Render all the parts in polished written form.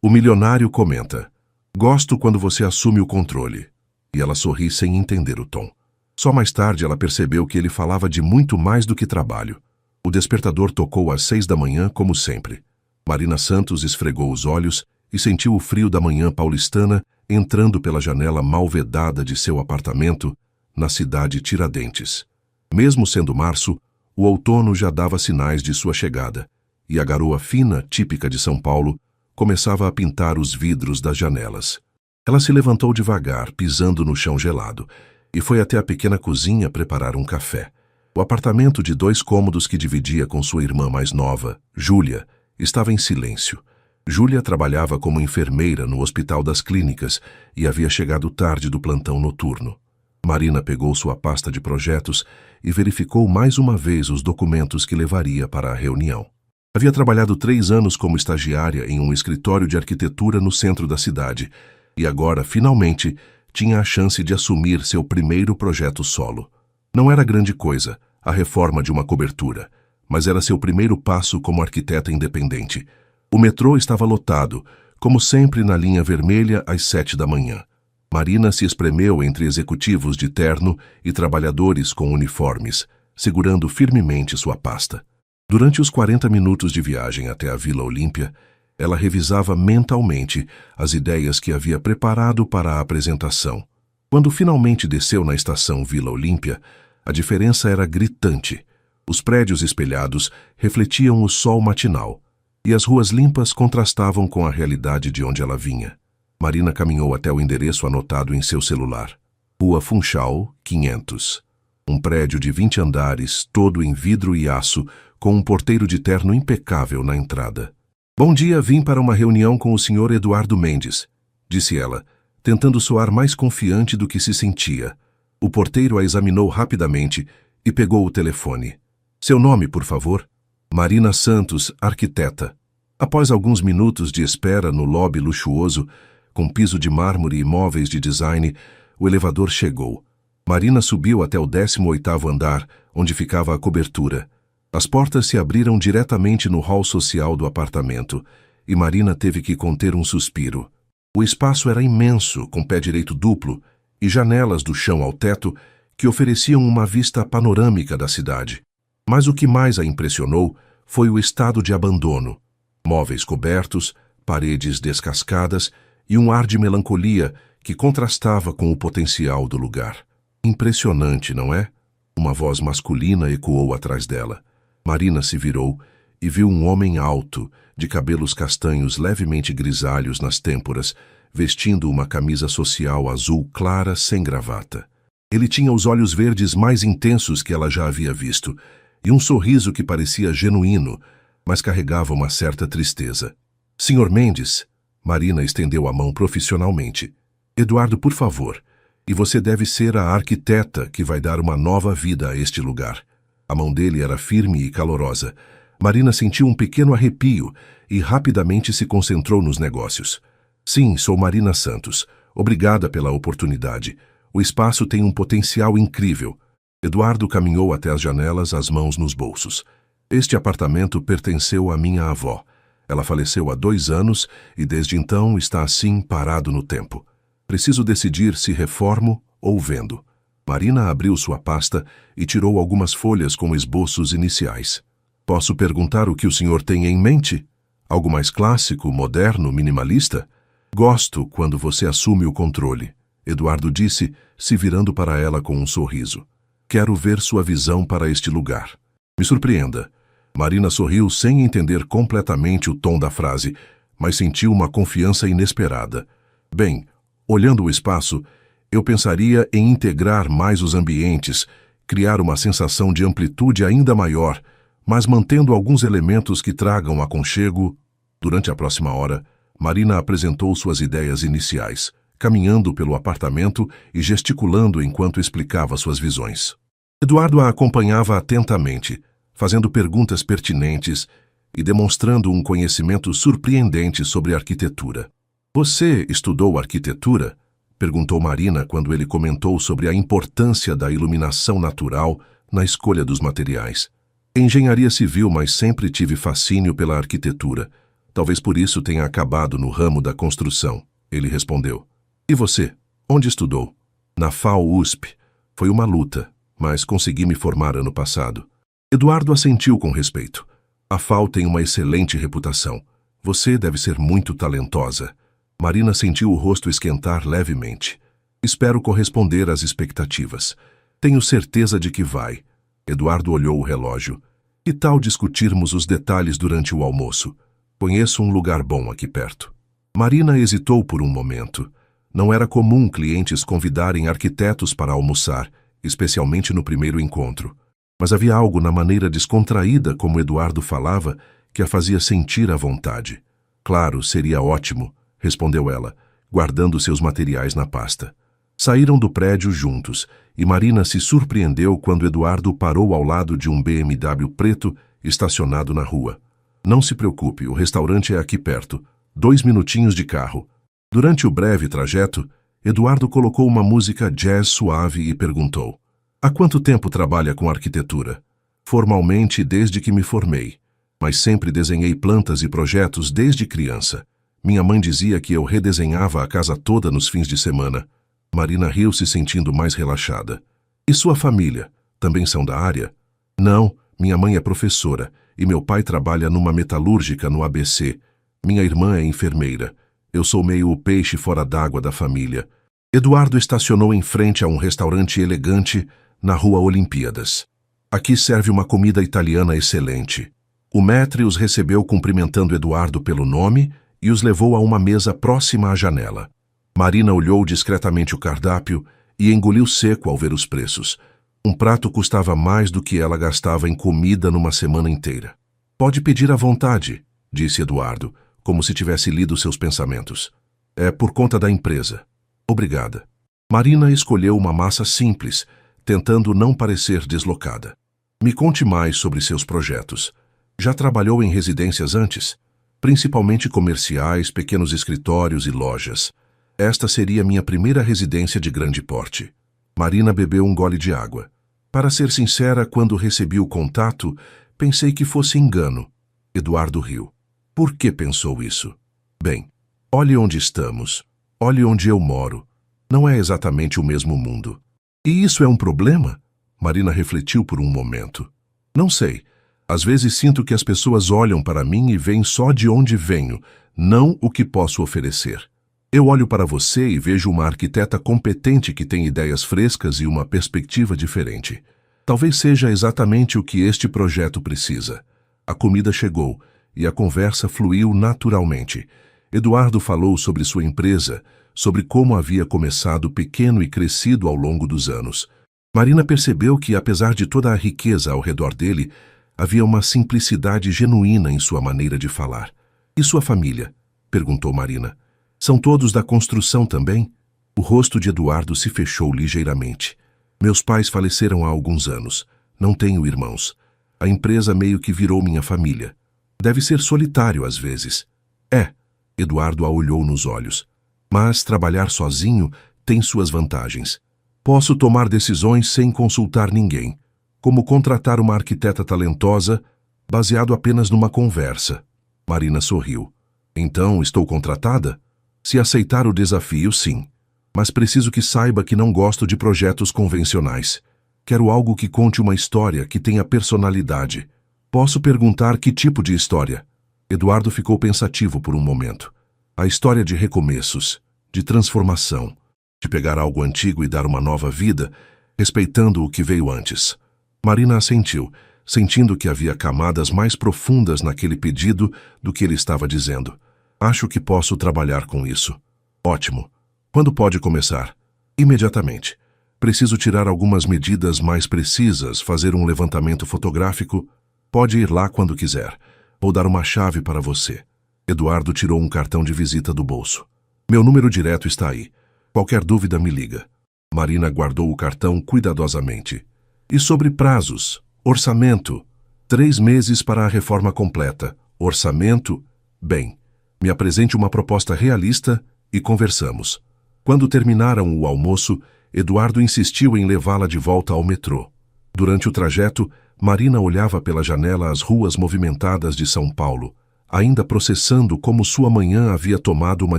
O milionário comenta: "Gosto quando você assume o controle." E ela sorri sem entender o tom. Só mais tarde ela percebeu que ele falava de muito mais do que trabalho. O despertador tocou às 6 da manhã, como sempre. Marina Santos esfregou os olhos e sentiu o frio da manhã paulistana entrando pela janela mal vedada de seu apartamento na cidade Tiradentes. Mesmo sendo março, o outono já dava sinais de sua chegada, e a garoa fina, típica de São Paulo, começava a pintar os vidros das janelas. Ela se levantou devagar, pisando no chão gelado, e foi até a pequena cozinha preparar um café. O apartamento de 2 cômodos que dividia com sua irmã mais nova, Júlia, estava em silêncio. Júlia trabalhava como enfermeira no Hospital das Clínicas e havia chegado tarde do plantão noturno. Marina pegou sua pasta de projetos e verificou mais uma vez os documentos que levaria para a reunião. Havia trabalhado 3 anos como estagiária em um escritório de arquitetura no centro da cidade e agora, finalmente, tinha a chance de assumir seu primeiro projeto solo. Não era grande coisa, a reforma de uma cobertura, mas era seu primeiro passo como arquiteta independente. O metrô estava lotado, como sempre na linha vermelha às 7 da manhã. Marina se espremeu entre executivos de terno e trabalhadores com uniformes, segurando firmemente sua pasta. Durante os 40 minutos de viagem até a Vila Olímpia, ela revisava mentalmente as ideias que havia preparado para a apresentação. Quando finalmente desceu na estação Vila Olímpia, a diferença era gritante. Os prédios espelhados refletiam o sol matinal, e as ruas limpas contrastavam com a realidade de onde ela vinha. Marina caminhou até o endereço anotado em seu celular. Rua Funchal, 500. Um prédio de 20 andares, todo em vidro e aço, com um porteiro de terno impecável na entrada. "Bom dia, vim para uma reunião com o Sr. Eduardo Mendes", disse ela, tentando soar mais confiante do que se sentia. O porteiro a examinou rapidamente e pegou o telefone. "Seu nome, por favor?" "Marina Santos, arquiteta." Após alguns minutos de espera no lobby luxuoso, com piso de mármore e móveis de design, o elevador chegou. Marina subiu até o 18º andar, onde ficava a cobertura. As portas se abriram diretamente no hall social do apartamento, e Marina teve que conter um suspiro. O espaço era imenso, com pé direito duplo, e janelas do chão ao teto que ofereciam uma vista panorâmica da cidade. Mas o que mais a impressionou foi o estado de abandono. Móveis cobertos, paredes descascadas e um ar de melancolia que contrastava com o potencial do lugar. "Impressionante, não é?" Uma voz masculina ecoou atrás dela. Marina se virou e viu um homem alto, de cabelos castanhos levemente grisalhos nas têmporas, vestindo uma camisa social azul clara sem gravata. Ele tinha os olhos verdes mais intensos que ela já havia visto, e um sorriso que parecia genuíno, mas carregava uma certa tristeza. "Sr. Mendes", Marina estendeu a mão profissionalmente. "Eduardo, por favor, e você deve ser a arquiteta que vai dar uma nova vida a este lugar." A mão dele era firme e calorosa. Marina sentiu um pequeno arrepio e rapidamente se concentrou nos negócios. "Sim, sou Marina Santos. Obrigada pela oportunidade. O espaço tem um potencial incrível." Eduardo caminhou até as janelas, as mãos nos bolsos. "Este apartamento pertenceu à minha avó. Ela faleceu há 2 anos e desde então está assim parado no tempo. Preciso decidir se reformo ou vendo." Marina abriu sua pasta e tirou algumas folhas com esboços iniciais. "Posso perguntar o que o senhor tem em mente? Algo mais clássico, moderno, minimalista?" "Gosto quando você assume o controle", Eduardo disse, se virando para ela com um sorriso. "Quero ver sua visão para este lugar. Me surpreenda." Marina sorriu sem entender completamente o tom da frase, mas sentiu uma confiança inesperada. "Bem, olhando o espaço, eu pensaria em integrar mais os ambientes, criar uma sensação de amplitude ainda maior, mas mantendo alguns elementos que tragam aconchego." Durante a próxima hora, Marina apresentou suas ideias iniciais, caminhando pelo apartamento e gesticulando enquanto explicava suas visões. Eduardo a acompanhava atentamente, fazendo perguntas pertinentes e demonstrando um conhecimento surpreendente sobre arquitetura. "Você estudou arquitetura?" perguntou Marina quando ele comentou sobre a importância da iluminação natural na escolha dos materiais. "Engenharia civil, mas sempre tive fascínio pela arquitetura. Talvez por isso tenha acabado no ramo da construção, ele respondeu. E você? Onde estudou? Na FAO-USP. Foi uma luta, mas consegui me formar ano passado. Eduardo assentiu com respeito. A FAO tem uma excelente reputação. Você deve ser muito talentosa. Marina sentiu o rosto esquentar levemente. Espero corresponder às expectativas. Tenho certeza de que vai. Eduardo olhou o relógio. Que tal discutirmos os detalhes durante o almoço? Conheço um lugar bom aqui perto. Marina hesitou por um momento. Não era comum clientes convidarem arquitetos para almoçar, especialmente no primeiro encontro. Mas havia algo na maneira descontraída como Eduardo falava que a fazia sentir à vontade. Claro, seria ótimo, respondeu ela, guardando seus materiais na pasta. Saíram do prédio juntos, e Marina se surpreendeu quando Eduardo parou ao lado de um BMW preto estacionado na rua. Não se preocupe, o restaurante é aqui perto, 2 minutinhos de carro. Durante o breve trajeto, Eduardo colocou uma música jazz suave e perguntou: há quanto tempo trabalha com arquitetura? Formalmente, desde que me formei, mas sempre desenhei plantas e projetos desde criança. Minha mãe dizia que eu redesenhava a casa toda nos fins de semana. Marina riu, se sentindo mais relaxada. E sua família? Também são da área? Não, minha mãe é professora e meu pai trabalha numa metalúrgica no ABC. Minha irmã é enfermeira. Eu sou meio o peixe fora d'água da família. Eduardo estacionou em frente a um restaurante elegante na Rua Olimpíadas. Aqui serve uma comida italiana excelente. O maître os recebeu cumprimentando Eduardo pelo nome e os levou a uma mesa próxima à janela. Marina olhou discretamente o cardápio e engoliu seco ao ver os preços. Um prato custava mais do que ela gastava em comida numa semana inteira. Pode pedir à vontade, disse Eduardo, como se tivesse lido seus pensamentos. É por conta da empresa. Obrigada. Marina escolheu uma massa simples, tentando não parecer deslocada. Me conte mais sobre seus projetos. Já trabalhou em residências antes? Principalmente comerciais, pequenos escritórios e lojas. Esta seria minha primeira residência de grande porte. Marina bebeu um gole de água. Para ser sincera, quando recebi o contato, pensei que fosse engano. Eduardo riu. Por que pensou isso? Bem, olhe onde estamos. Olhe onde eu moro. Não é exatamente o mesmo mundo. E isso é um problema? Marina refletiu por um momento. Não sei. Às vezes sinto que as pessoas olham para mim e veem só de onde venho, não o que posso oferecer. Eu olho para você e vejo uma arquiteta competente que tem ideias frescas e uma perspectiva diferente. Talvez seja exatamente o que este projeto precisa. A comida chegou e a conversa fluiu naturalmente. Eduardo falou sobre sua empresa, sobre como havia começado pequeno e crescido ao longo dos anos. Marina percebeu que, apesar de toda a riqueza ao redor dele, havia uma simplicidade genuína em sua maneira de falar. E sua família? Perguntou Marina. São todos da construção também? O rosto de Eduardo se fechou ligeiramente. Meus pais faleceram há alguns anos. Não tenho irmãos. A empresa meio que virou minha família. Deve ser solitário às vezes. É. Eduardo a olhou nos olhos. Mas trabalhar sozinho tem suas vantagens. Posso tomar decisões sem consultar ninguém, como contratar uma arquiteta talentosa, baseado apenas numa conversa. Marina sorriu. Então, estou contratada? Se aceitar o desafio, sim. Mas preciso que saiba que não gosto de projetos convencionais. Quero algo que conte uma história, que tenha personalidade. Posso perguntar que tipo de história? Eduardo ficou pensativo por um momento. A história de recomeços, de transformação, de pegar algo antigo e dar uma nova vida, respeitando o que veio antes. Marina assentiu, sentindo que havia camadas mais profundas naquele pedido do que ele estava dizendo. Acho que posso trabalhar com isso. Ótimo. Quando pode começar? Imediatamente. Preciso tirar algumas medidas mais precisas, fazer um levantamento fotográfico. Pode ir lá quando quiser. Vou dar uma chave para você. Eduardo tirou um cartão de visita do bolso. Meu número direto está aí. Qualquer dúvida me liga. Marina guardou o cartão cuidadosamente. E sobre prazos? Orçamento? 3 meses para a reforma completa. Orçamento? Bem, me apresente uma proposta realista e conversamos. Quando terminaram o almoço, Eduardo insistiu em levá-la de volta ao metrô. Durante o trajeto, Marina olhava pela janela as ruas movimentadas de São Paulo, ainda processando como sua manhã havia tomado uma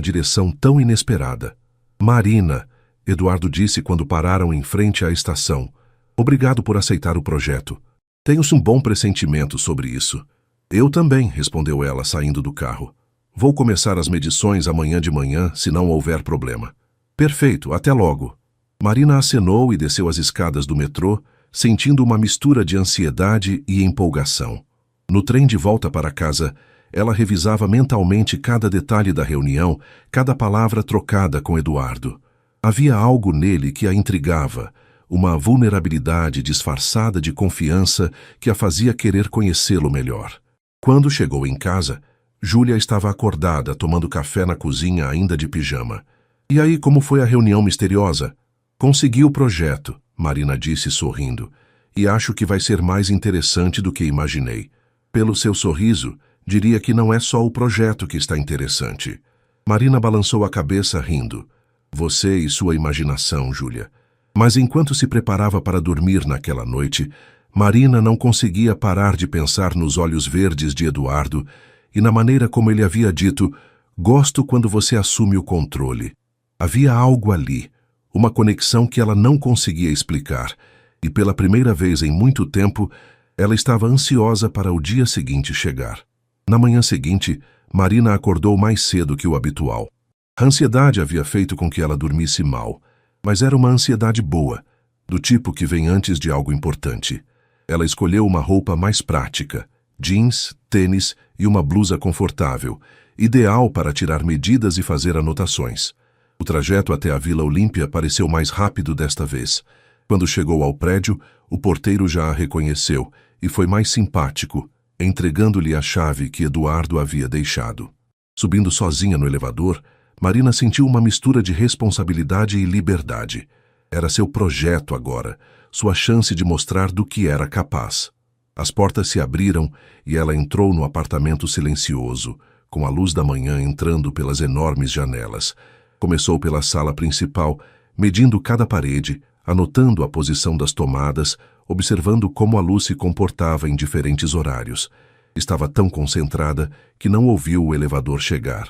direção tão inesperada. Marina, Eduardo disse quando pararam em frente à estação. Obrigado por aceitar o projeto. Tenho um bom pressentimento sobre isso. Eu também, respondeu ela, saindo do carro. Vou começar as medições amanhã de manhã, se não houver problema. Perfeito, até logo. Marina acenou e desceu as escadas do metrô, sentindo uma mistura de ansiedade e empolgação. No trem de volta para casa, ela revisava mentalmente cada detalhe da reunião, cada palavra trocada com Eduardo. Havia algo nele que a intrigava, uma vulnerabilidade disfarçada de confiança que a fazia querer conhecê-lo melhor. Quando chegou em casa, Júlia estava acordada, tomando café na cozinha ainda de pijama. E aí, como foi a reunião misteriosa? Consegui o projeto, Marina disse sorrindo, e acho que vai ser mais interessante do que imaginei. Pelo seu sorriso, diria que não é só o projeto que está interessante. Marina balançou a cabeça rindo. Você e sua imaginação, Júlia. Mas enquanto se preparava para dormir naquela noite, Marina não conseguia parar de pensar nos olhos verdes de Eduardo e na maneira como ele havia dito, gosto quando você assume o controle. Havia algo ali, uma conexão que ela não conseguia explicar, e pela primeira vez em muito tempo, ela estava ansiosa para o dia seguinte chegar. Na manhã seguinte, Marina acordou mais cedo que o habitual. A ansiedade havia feito com que ela dormisse mal, mas era uma ansiedade boa, do tipo que vem antes de algo importante. Ela escolheu uma roupa mais prática, jeans, tênis e uma blusa confortável, ideal para tirar medidas e fazer anotações. O trajeto até a Vila Olímpia pareceu mais rápido desta vez. Quando chegou ao prédio, o porteiro já a reconheceu e foi mais simpático, entregando-lhe a chave que Eduardo havia deixado. Subindo sozinha no elevador, Marina sentiu uma mistura de responsabilidade e liberdade. Era seu projeto agora, sua chance de mostrar do que era capaz. As portas se abriram e ela entrou no apartamento silencioso, com a luz da manhã entrando pelas enormes janelas. Começou pela sala principal, medindo cada parede, anotando a posição das tomadas, observando como a luz se comportava em diferentes horários. Estava tão concentrada que não ouviu o elevador chegar.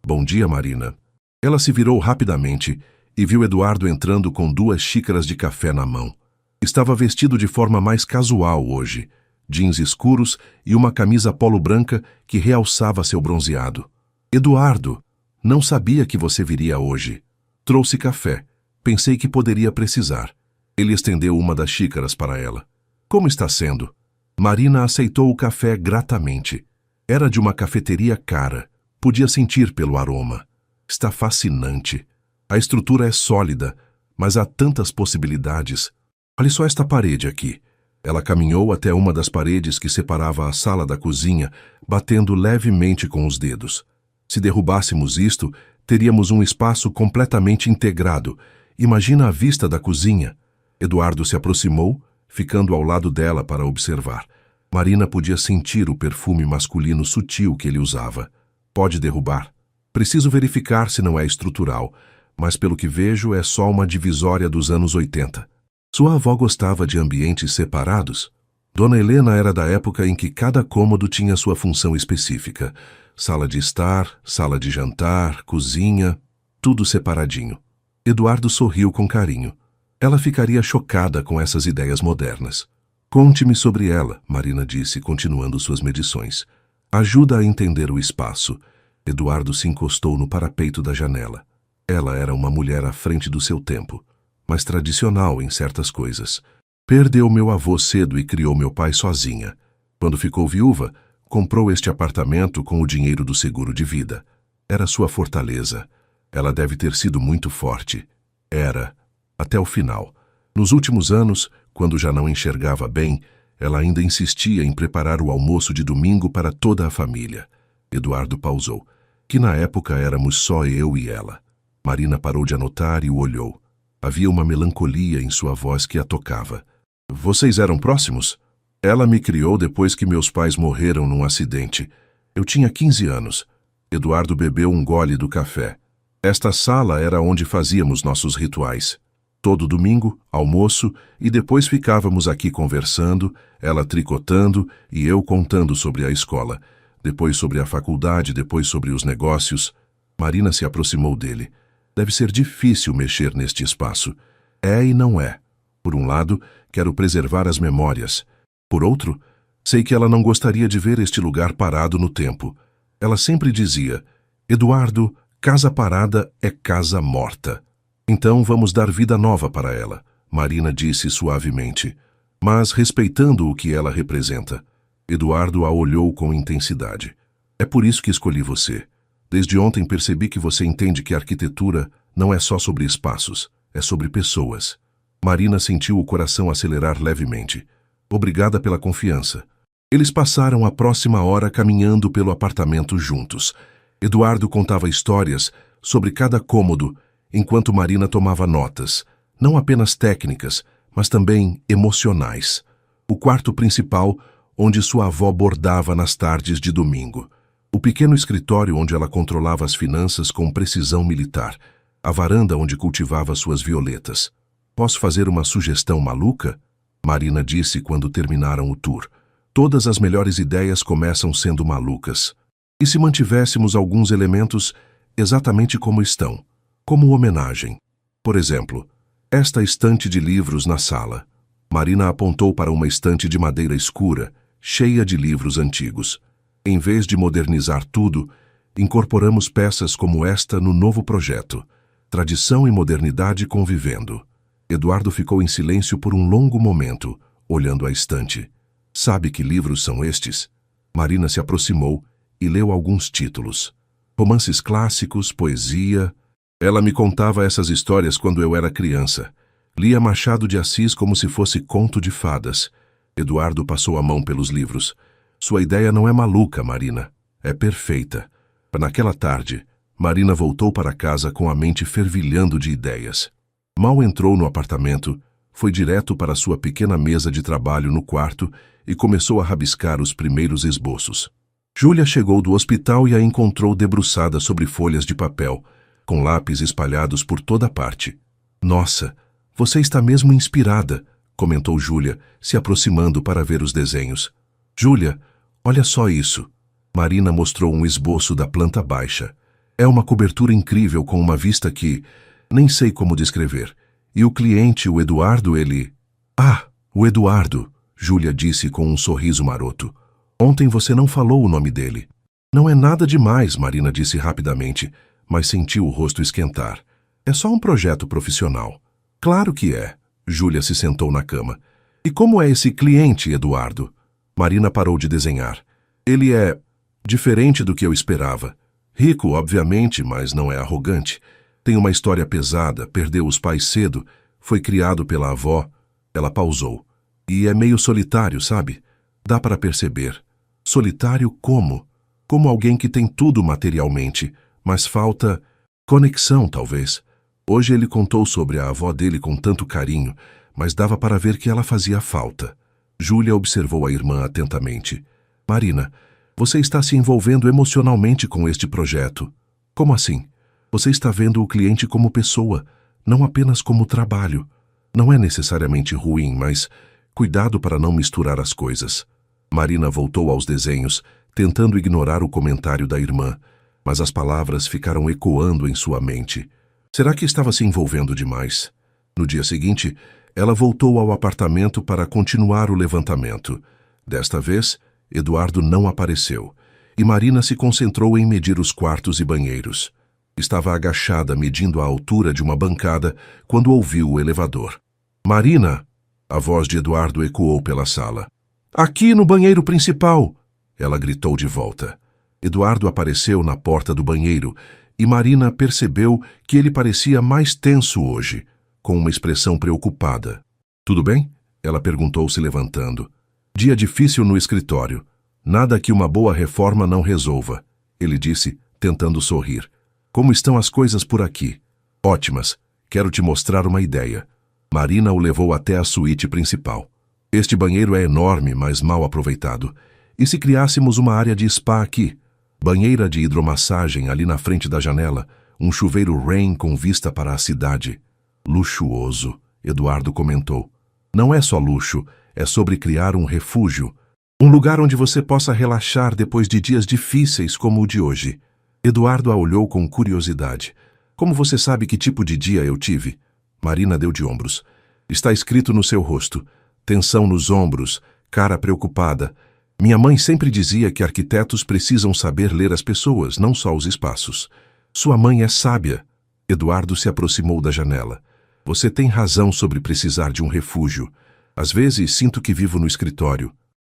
Bom dia, Marina. Ela se virou rapidamente e viu Eduardo entrando com 2 xícaras de café na mão. Estava vestido de forma mais casual hoje, jeans escuros e uma camisa polo branca que realçava seu bronzeado. Eduardo, não sabia que você viria hoje. Trouxe café. Pensei que poderia precisar. Ele estendeu uma das xícaras para ela. Como está sendo? Marina aceitou o café gratamente. Era de uma cafeteria cara. Podia sentir pelo aroma. Está fascinante. A estrutura é sólida, mas há tantas possibilidades. Olhe só esta parede aqui. Ela caminhou até uma das paredes que separava a sala da cozinha, batendo levemente com os dedos. Se derrubássemos isto, teríamos um espaço completamente integrado. Imagina a vista da cozinha. Eduardo se aproximou, ficando ao lado dela para observar. Marina podia sentir o perfume masculino sutil que ele usava. Pode derrubar. Preciso verificar se não é estrutural, mas pelo que vejo é só uma divisória dos anos 80. Sua avó gostava de ambientes separados? Dona Helena era da época em que cada cômodo tinha sua função específica. Sala de estar, sala de jantar, cozinha, tudo separadinho. Eduardo sorriu com carinho. Ela ficaria chocada com essas ideias modernas. Conte-me sobre ela, Marina disse, continuando suas medições. Ajuda a entender o espaço. Eduardo se encostou no parapeito da janela. Ela era uma mulher à frente do seu tempo, mas tradicional em certas coisas. Perdeu meu avô cedo e criou meu pai sozinha. Quando ficou viúva, comprou este apartamento com o dinheiro do seguro de vida. Era sua fortaleza. Ela deve ter sido muito forte. Era, até o final. Nos últimos anos, quando já não enxergava bem, ela ainda insistia em preparar o almoço de domingo para toda a família. Eduardo pausou. Que na época éramos só eu e ela. Marina parou de anotar e o olhou. Havia uma melancolia em sua voz que a tocava. Vocês eram próximos? Ela me criou depois que meus pais morreram num acidente. Eu tinha 15 anos. Eduardo bebeu um gole do café. Esta sala era onde fazíamos nossos rituais. Todo domingo, almoço, e depois ficávamos aqui conversando, ela tricotando e eu contando sobre a escola. depois sobre a faculdade, depois sobre os negócios. Marina se aproximou dele. Deve ser difícil mexer neste espaço. É e não é. Por um lado, quero preservar as memórias. Por outro, sei que ela não gostaria de ver este lugar parado no tempo. Ela sempre dizia: Eduardo, casa parada é casa morta. Então vamos dar vida nova para ela, Marina disse suavemente, mas respeitando o que ela representa. Eduardo a olhou com intensidade. É por isso que escolhi você. Desde ontem percebi que você entende que a arquitetura não é só sobre espaços, é sobre pessoas. Marina sentiu o coração acelerar levemente. Obrigada pela confiança. Eles passaram a próxima hora caminhando pelo apartamento juntos. Eduardo contava histórias sobre cada cômodo, enquanto Marina tomava notas, não apenas técnicas, mas também emocionais. O quarto principal, onde sua avó bordava nas tardes de domingo. O pequeno escritório onde ela controlava as finanças com precisão militar. A varanda onde cultivava suas violetas. Posso fazer uma sugestão maluca? Marina disse quando terminaram o tour. Todas as melhores ideias começam sendo malucas. E se mantivéssemos alguns elementos exatamente como estão, como homenagem? Por exemplo, esta estante de livros na sala. Marina apontou para uma estante de madeira escura, cheia de livros antigos. Em vez de modernizar tudo, incorporamos peças como esta no novo projeto. Tradição e modernidade convivendo. Eduardo ficou em silêncio por um longo momento, olhando a estante. Sabe que livros são estes? Marina se aproximou e leu alguns títulos. Romances clássicos, poesia. Ela me contava essas histórias quando eu era criança. Lia Machado de Assis como se fosse conto de fadas. Eduardo passou a mão pelos livros. Sua ideia não é maluca, Marina. É perfeita. Naquela tarde, Marina voltou para casa com a mente fervilhando de ideias. Mal entrou no apartamento, foi direto para sua pequena mesa de trabalho no quarto e começou a rabiscar os primeiros esboços. Júlia chegou do hospital e a encontrou debruçada sobre folhas de papel, com lápis espalhados por toda parte. Nossa, você está mesmo inspirada, comentou Júlia, se aproximando para ver os desenhos. Júlia, olha só isso. Marina mostrou um esboço da planta baixa. É uma cobertura incrível com uma vista que nem sei como descrever. E o cliente, o Eduardo, ele... Ah, o Eduardo, Júlia disse com um sorriso maroto. Ontem você não falou o nome dele. Não é nada demais, Marina disse rapidamente, mas sentiu o rosto esquentar. É só um projeto profissional. Claro que é. Júlia se sentou na cama. E como é esse cliente, Eduardo? Marina parou de desenhar. Ele é diferente do que eu esperava. Rico, obviamente, mas não é arrogante. Tem uma história pesada, perdeu os pais cedo, foi criado pela avó. Ela pausou. E é meio solitário, sabe? Dá para perceber. Solitário como? Como alguém que tem tudo materialmente, mas falta conexão, talvez. Hoje ele contou sobre a avó dele com tanto carinho, mas dava para ver que ela fazia falta. Júlia observou a irmã atentamente. Marina, você está se envolvendo emocionalmente com este projeto. Como assim? Você está vendo o cliente como pessoa, não apenas como trabalho. Não é necessariamente ruim, mas cuidado para não misturar as coisas. Marina voltou aos desenhos, tentando ignorar o comentário da irmã, mas as palavras ficaram ecoando em sua mente. Será que estava se envolvendo demais? No dia seguinte, ela voltou ao apartamento para continuar o levantamento. Desta vez, Eduardo não apareceu, e Marina se concentrou em medir os quartos e banheiros. Estava agachada medindo a altura de uma bancada quando ouviu o elevador. Marina! A voz de Eduardo ecoou pela sala. Aqui no banheiro principal! Ela gritou de volta. Eduardo apareceu na porta do banheiro e Marina percebeu que ele parecia mais tenso hoje, com uma expressão preocupada. Tudo bem? Ela perguntou se levantando. Dia difícil no escritório. Nada que uma boa reforma não resolva, ele disse, tentando sorrir. Como estão as coisas por aqui? Ótimas. Quero te mostrar uma ideia. Marina o levou até a suíte principal. Este banheiro é enorme, mas mal aproveitado. E se criássemos uma área de spa aqui? Banheira de hidromassagem ali na frente da janela, um chuveiro Rain com vista para a cidade. Luxuoso, Eduardo comentou. Não é só luxo, é sobre criar um refúgio. Um lugar onde você possa relaxar depois de dias difíceis como o de hoje. Eduardo a olhou com curiosidade. Como você sabe que tipo de dia eu tive? Marina deu de ombros. Está escrito no seu rosto. Tensão nos ombros, cara preocupada. Minha mãe sempre dizia que arquitetos precisam saber ler as pessoas, não só os espaços. Sua mãe é sábia. Eduardo se aproximou da janela. Você tem razão sobre precisar de um refúgio. Às vezes sinto que vivo no escritório.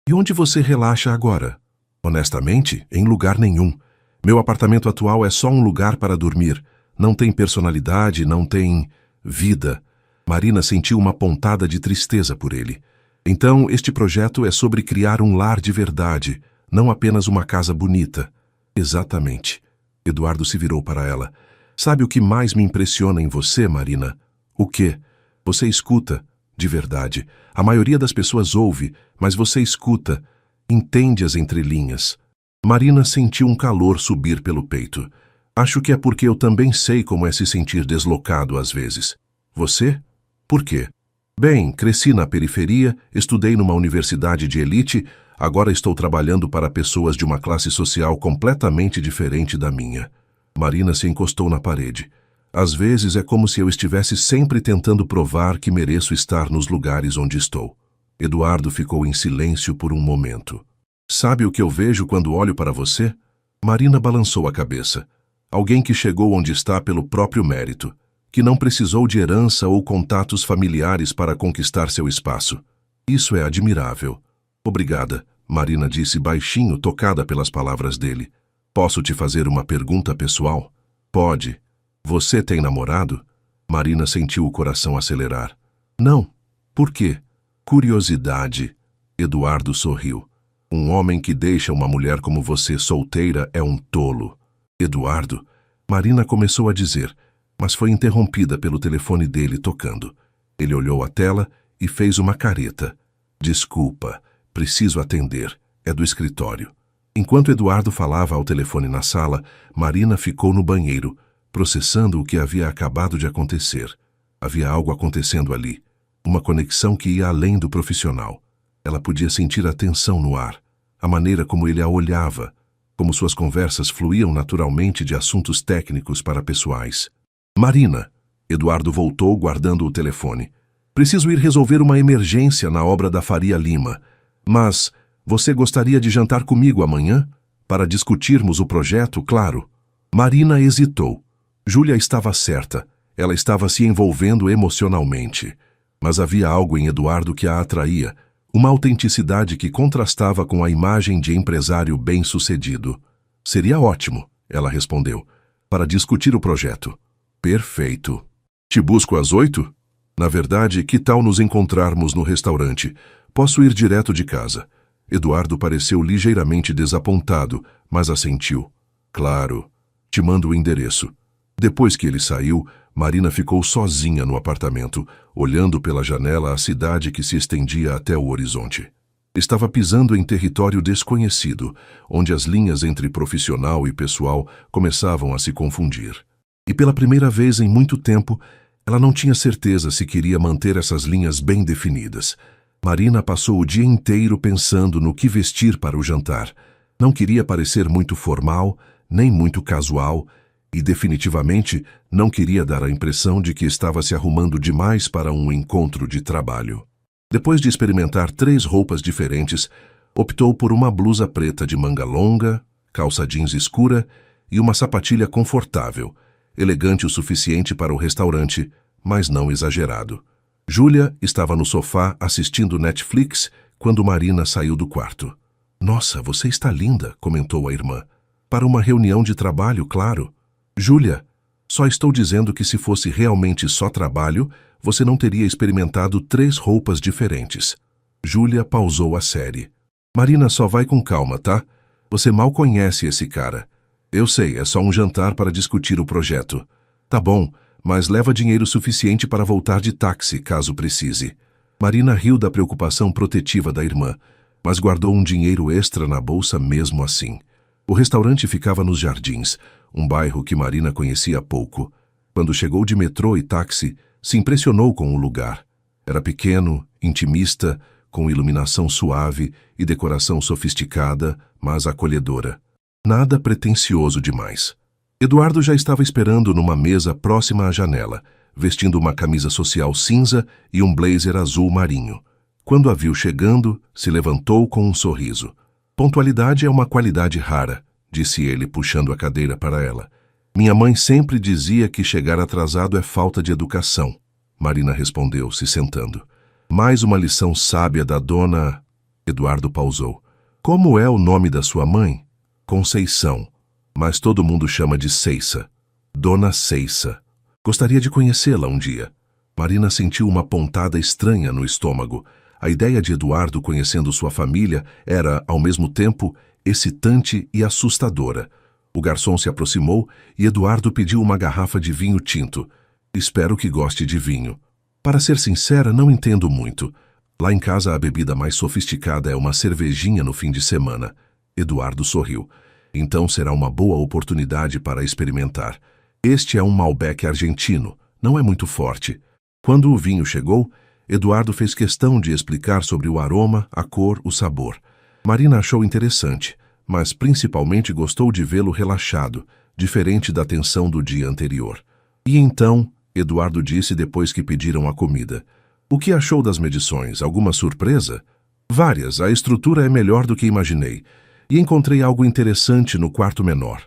E onde você relaxa agora? Honestamente, em lugar nenhum. Meu apartamento atual é só um lugar para dormir. Não tem personalidade, não tem vida. Marina sentiu uma pontada de tristeza por ele. Então, este projeto é sobre criar um lar de verdade, não apenas uma casa bonita. Exatamente. Eduardo se virou para ela. Sabe o que mais me impressiona em você, Marina? O quê? Você escuta, de verdade. A maioria das pessoas ouve, mas você escuta, entende as entrelinhas. Marina sentiu um calor subir pelo peito. Acho que é porque eu também sei como é se sentir deslocado às vezes. Você? Por quê? Bem, cresci na periferia, estudei numa universidade de elite, agora estou trabalhando para pessoas de uma classe social completamente diferente da minha. Marina se encostou na parede. Às vezes é como se eu estivesse sempre tentando provar que mereço estar nos lugares onde estou. Eduardo ficou em silêncio por um momento. Sabe o que eu vejo quando olho para você? Marina balançou a cabeça. Alguém que chegou onde está pelo próprio mérito, que não precisou de herança ou contatos familiares para conquistar seu espaço. Isso é admirável. Obrigada, Marina disse baixinho, tocada pelas palavras dele. Posso te fazer uma pergunta pessoal? Pode. Você tem namorado? Marina sentiu o coração acelerar. Não. Por quê? Curiosidade. Eduardo sorriu. Um homem que deixa uma mulher como você solteira é um tolo. Eduardo, Marina começou a dizer, mas foi interrompida pelo telefone dele tocando. Ele olhou a tela e fez uma careta. Desculpa, preciso atender. É do escritório. Enquanto Eduardo falava ao telefone na sala, Marina ficou no banheiro, processando o que havia acabado de acontecer. Havia algo acontecendo ali, uma conexão que ia além do profissional. Ela podia sentir a tensão no ar, a maneira como ele a olhava, como suas conversas fluíam naturalmente de assuntos técnicos para pessoais. Marina, Eduardo voltou guardando o telefone. Preciso ir resolver uma emergência na obra da Faria Lima, mas você gostaria de jantar comigo amanhã? Para discutirmos o projeto, claro. Marina hesitou. Júlia estava certa. Ela estava se envolvendo emocionalmente. Mas havia algo em Eduardo que a atraía, uma autenticidade que contrastava com a imagem de empresário bem-sucedido. Seria ótimo, ela respondeu, para discutir o projeto. Perfeito. Te busco às 8? Na verdade, que tal nos encontrarmos no restaurante? Posso ir direto de casa. Eduardo pareceu ligeiramente desapontado, mas assentiu. Claro. Te mando o endereço. Depois que ele saiu, Marina ficou sozinha no apartamento, olhando pela janela a cidade que se estendia até o horizonte. Estava pisando em território desconhecido, onde as linhas entre profissional e pessoal começavam a se confundir. E pela primeira vez em muito tempo, ela não tinha certeza se queria manter essas linhas bem definidas. Marina passou o dia inteiro pensando no que vestir para o jantar. Não queria parecer muito formal, nem muito casual, e definitivamente não queria dar a impressão de que estava se arrumando demais para um encontro de trabalho. Depois de experimentar 3 roupas diferentes, optou por uma blusa preta de manga longa, calça jeans escura e uma sapatilha confortável, elegante o suficiente para o restaurante, mas não exagerado. Júlia estava no sofá assistindo Netflix quando Marina saiu do quarto. Nossa, você está linda, comentou a irmã. Para uma reunião de trabalho, claro. Júlia, só estou dizendo que se fosse realmente só trabalho, você não teria experimentado 3 roupas diferentes. Júlia pausou a série. Marina, só vai com calma, tá? Você mal conhece esse cara. Eu sei, é só um jantar para discutir o projeto. Tá bom, mas leva dinheiro suficiente para voltar de táxi, caso precise. Marina riu da preocupação protetiva da irmã, mas guardou um dinheiro extra na bolsa mesmo assim. O restaurante ficava nos Jardins, um bairro que Marina conhecia pouco. Quando chegou de metrô e táxi, se impressionou com o lugar. Era pequeno, intimista, com iluminação suave e decoração sofisticada, mas acolhedora. Nada pretensioso demais. Eduardo já estava esperando numa mesa próxima à janela, vestindo uma camisa social cinza e um blazer azul marinho. Quando a viu chegando, se levantou com um sorriso. Pontualidade é uma qualidade rara, disse ele, puxando a cadeira para ela. Minha mãe sempre dizia que chegar atrasado é falta de educação. Marina respondeu, se sentando. Mais uma lição sábia da dona... Eduardo pausou. Como é o nome da sua mãe? Conceição. Mas todo mundo chama de Ceissa. Dona Ceissa. Gostaria de conhecê-la um dia. Marina sentiu uma pontada estranha no estômago. A ideia de Eduardo conhecendo sua família era, ao mesmo tempo, excitante e assustadora. O garçom se aproximou e Eduardo pediu uma garrafa de vinho tinto. Espero que goste de vinho. Para ser sincera, não entendo muito. Lá em casa a bebida mais sofisticada é uma cervejinha no fim de semana. Eduardo sorriu. Então será uma boa oportunidade para experimentar. Este é um Malbec argentino, não é muito forte. Quando o vinho chegou, Eduardo fez questão de explicar sobre o aroma, a cor, o sabor. Marina achou interessante, mas principalmente gostou de vê-lo relaxado, diferente da tensão do dia anterior. E então, Eduardo disse depois que pediram a comida. O que achou das medições? Alguma surpresa? Várias, a estrutura é melhor do que imaginei. E encontrei algo interessante no quarto menor.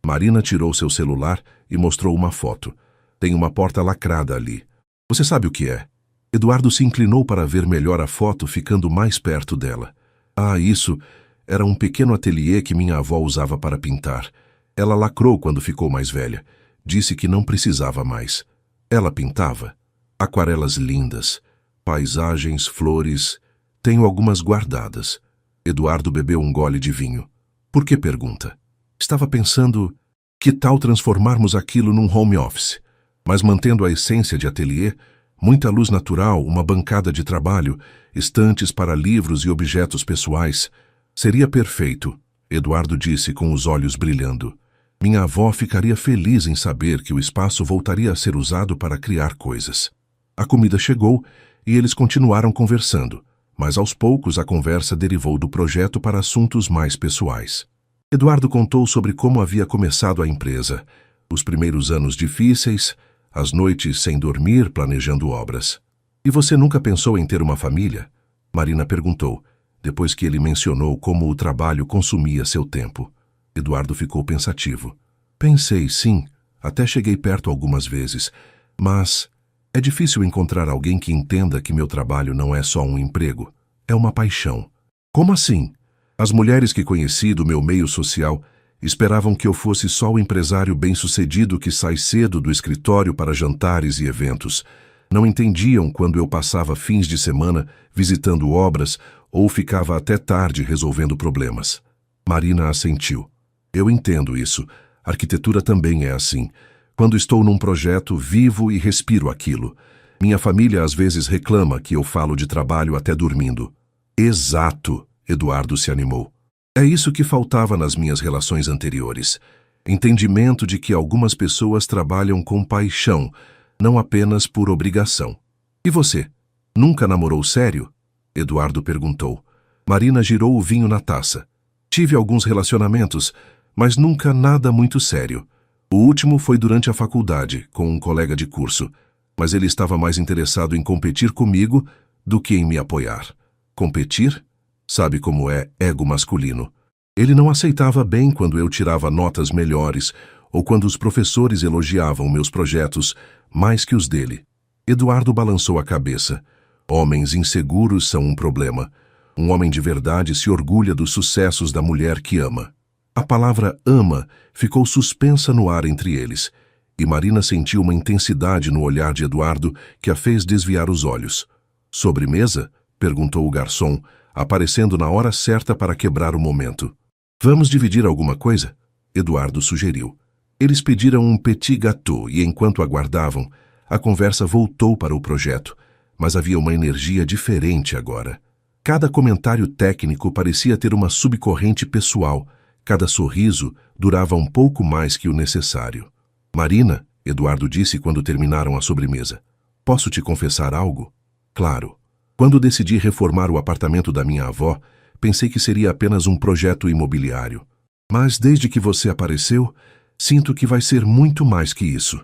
Marina tirou seu celular e mostrou uma foto. Tem uma porta lacrada ali. Você sabe o que é? Eduardo se inclinou para ver melhor a foto, ficando mais perto dela. Ah, isso era um pequeno ateliê que minha avó usava para pintar. Ela lacrou quando ficou mais velha. Disse que não precisava mais. Ela pintava. Aquarelas lindas, paisagens, flores. Tenho algumas guardadas. Eduardo bebeu um gole de vinho. Por que pergunta? Estava pensando, que tal transformarmos aquilo num home office, mas mantendo a essência de ateliê, muita luz natural, uma bancada de trabalho, estantes para livros e objetos pessoais. Seria perfeito, Eduardo disse com os olhos brilhando. Minha avó ficaria feliz em saber que o espaço voltaria a ser usado para criar coisas. A comida chegou e eles continuaram conversando. Mas aos poucos a conversa derivou do projeto para assuntos mais pessoais. Eduardo contou sobre como havia começado a empresa, os primeiros anos difíceis, as noites sem dormir planejando obras. E você nunca pensou em ter uma família? Marina perguntou, depois que ele mencionou como o trabalho consumia seu tempo. Eduardo ficou pensativo. Pensei, sim, até cheguei perto algumas vezes, mas... É difícil encontrar alguém que entenda que meu trabalho não é só um emprego, é uma paixão. Como assim? As mulheres que conheci do meu meio social esperavam que eu fosse só o empresário bem-sucedido que sai cedo do escritório para jantares e eventos. Não entendiam quando eu passava fins de semana visitando obras ou ficava até tarde resolvendo problemas. Marina assentiu. Eu entendo isso. Arquitetura também é assim. Quando estou num projeto, vivo e respiro aquilo. Minha família às vezes reclama que eu falo de trabalho até dormindo. Exato, Eduardo se animou. É isso que faltava nas minhas relações anteriores. Entendimento de que algumas pessoas trabalham com paixão, não apenas por obrigação. E você? Nunca namorou sério? Eduardo perguntou. Marina girou o vinho na taça. Tive alguns relacionamentos, mas nunca nada muito sério. O último foi durante a faculdade, com um colega de curso, mas ele estava mais interessado em competir comigo do que em me apoiar. Competir? Sabe como é ego masculino. Ele não aceitava bem quando eu tirava notas melhores ou quando os professores elogiavam meus projetos mais que os dele. Eduardo balançou a cabeça. Homens inseguros são um problema. Um homem de verdade se orgulha dos sucessos da mulher que ama. A palavra ama ficou suspensa no ar entre eles, e Marina sentiu uma intensidade no olhar de Eduardo que a fez desviar os olhos. Sobremesa? Perguntou o garçom, aparecendo na hora certa para quebrar o momento. Vamos dividir alguma coisa? Eduardo sugeriu. Eles pediram um petit gâteau e enquanto aguardavam, a conversa voltou para o projeto, mas havia uma energia diferente agora. Cada comentário técnico parecia ter uma subcorrente pessoal. Cada sorriso durava um pouco mais que o necessário. Marina, Eduardo disse quando terminaram a sobremesa, posso te confessar algo? Claro. Quando decidi reformar o apartamento da minha avó, pensei que seria apenas um projeto imobiliário. Mas desde que você apareceu, sinto que vai ser muito mais que isso.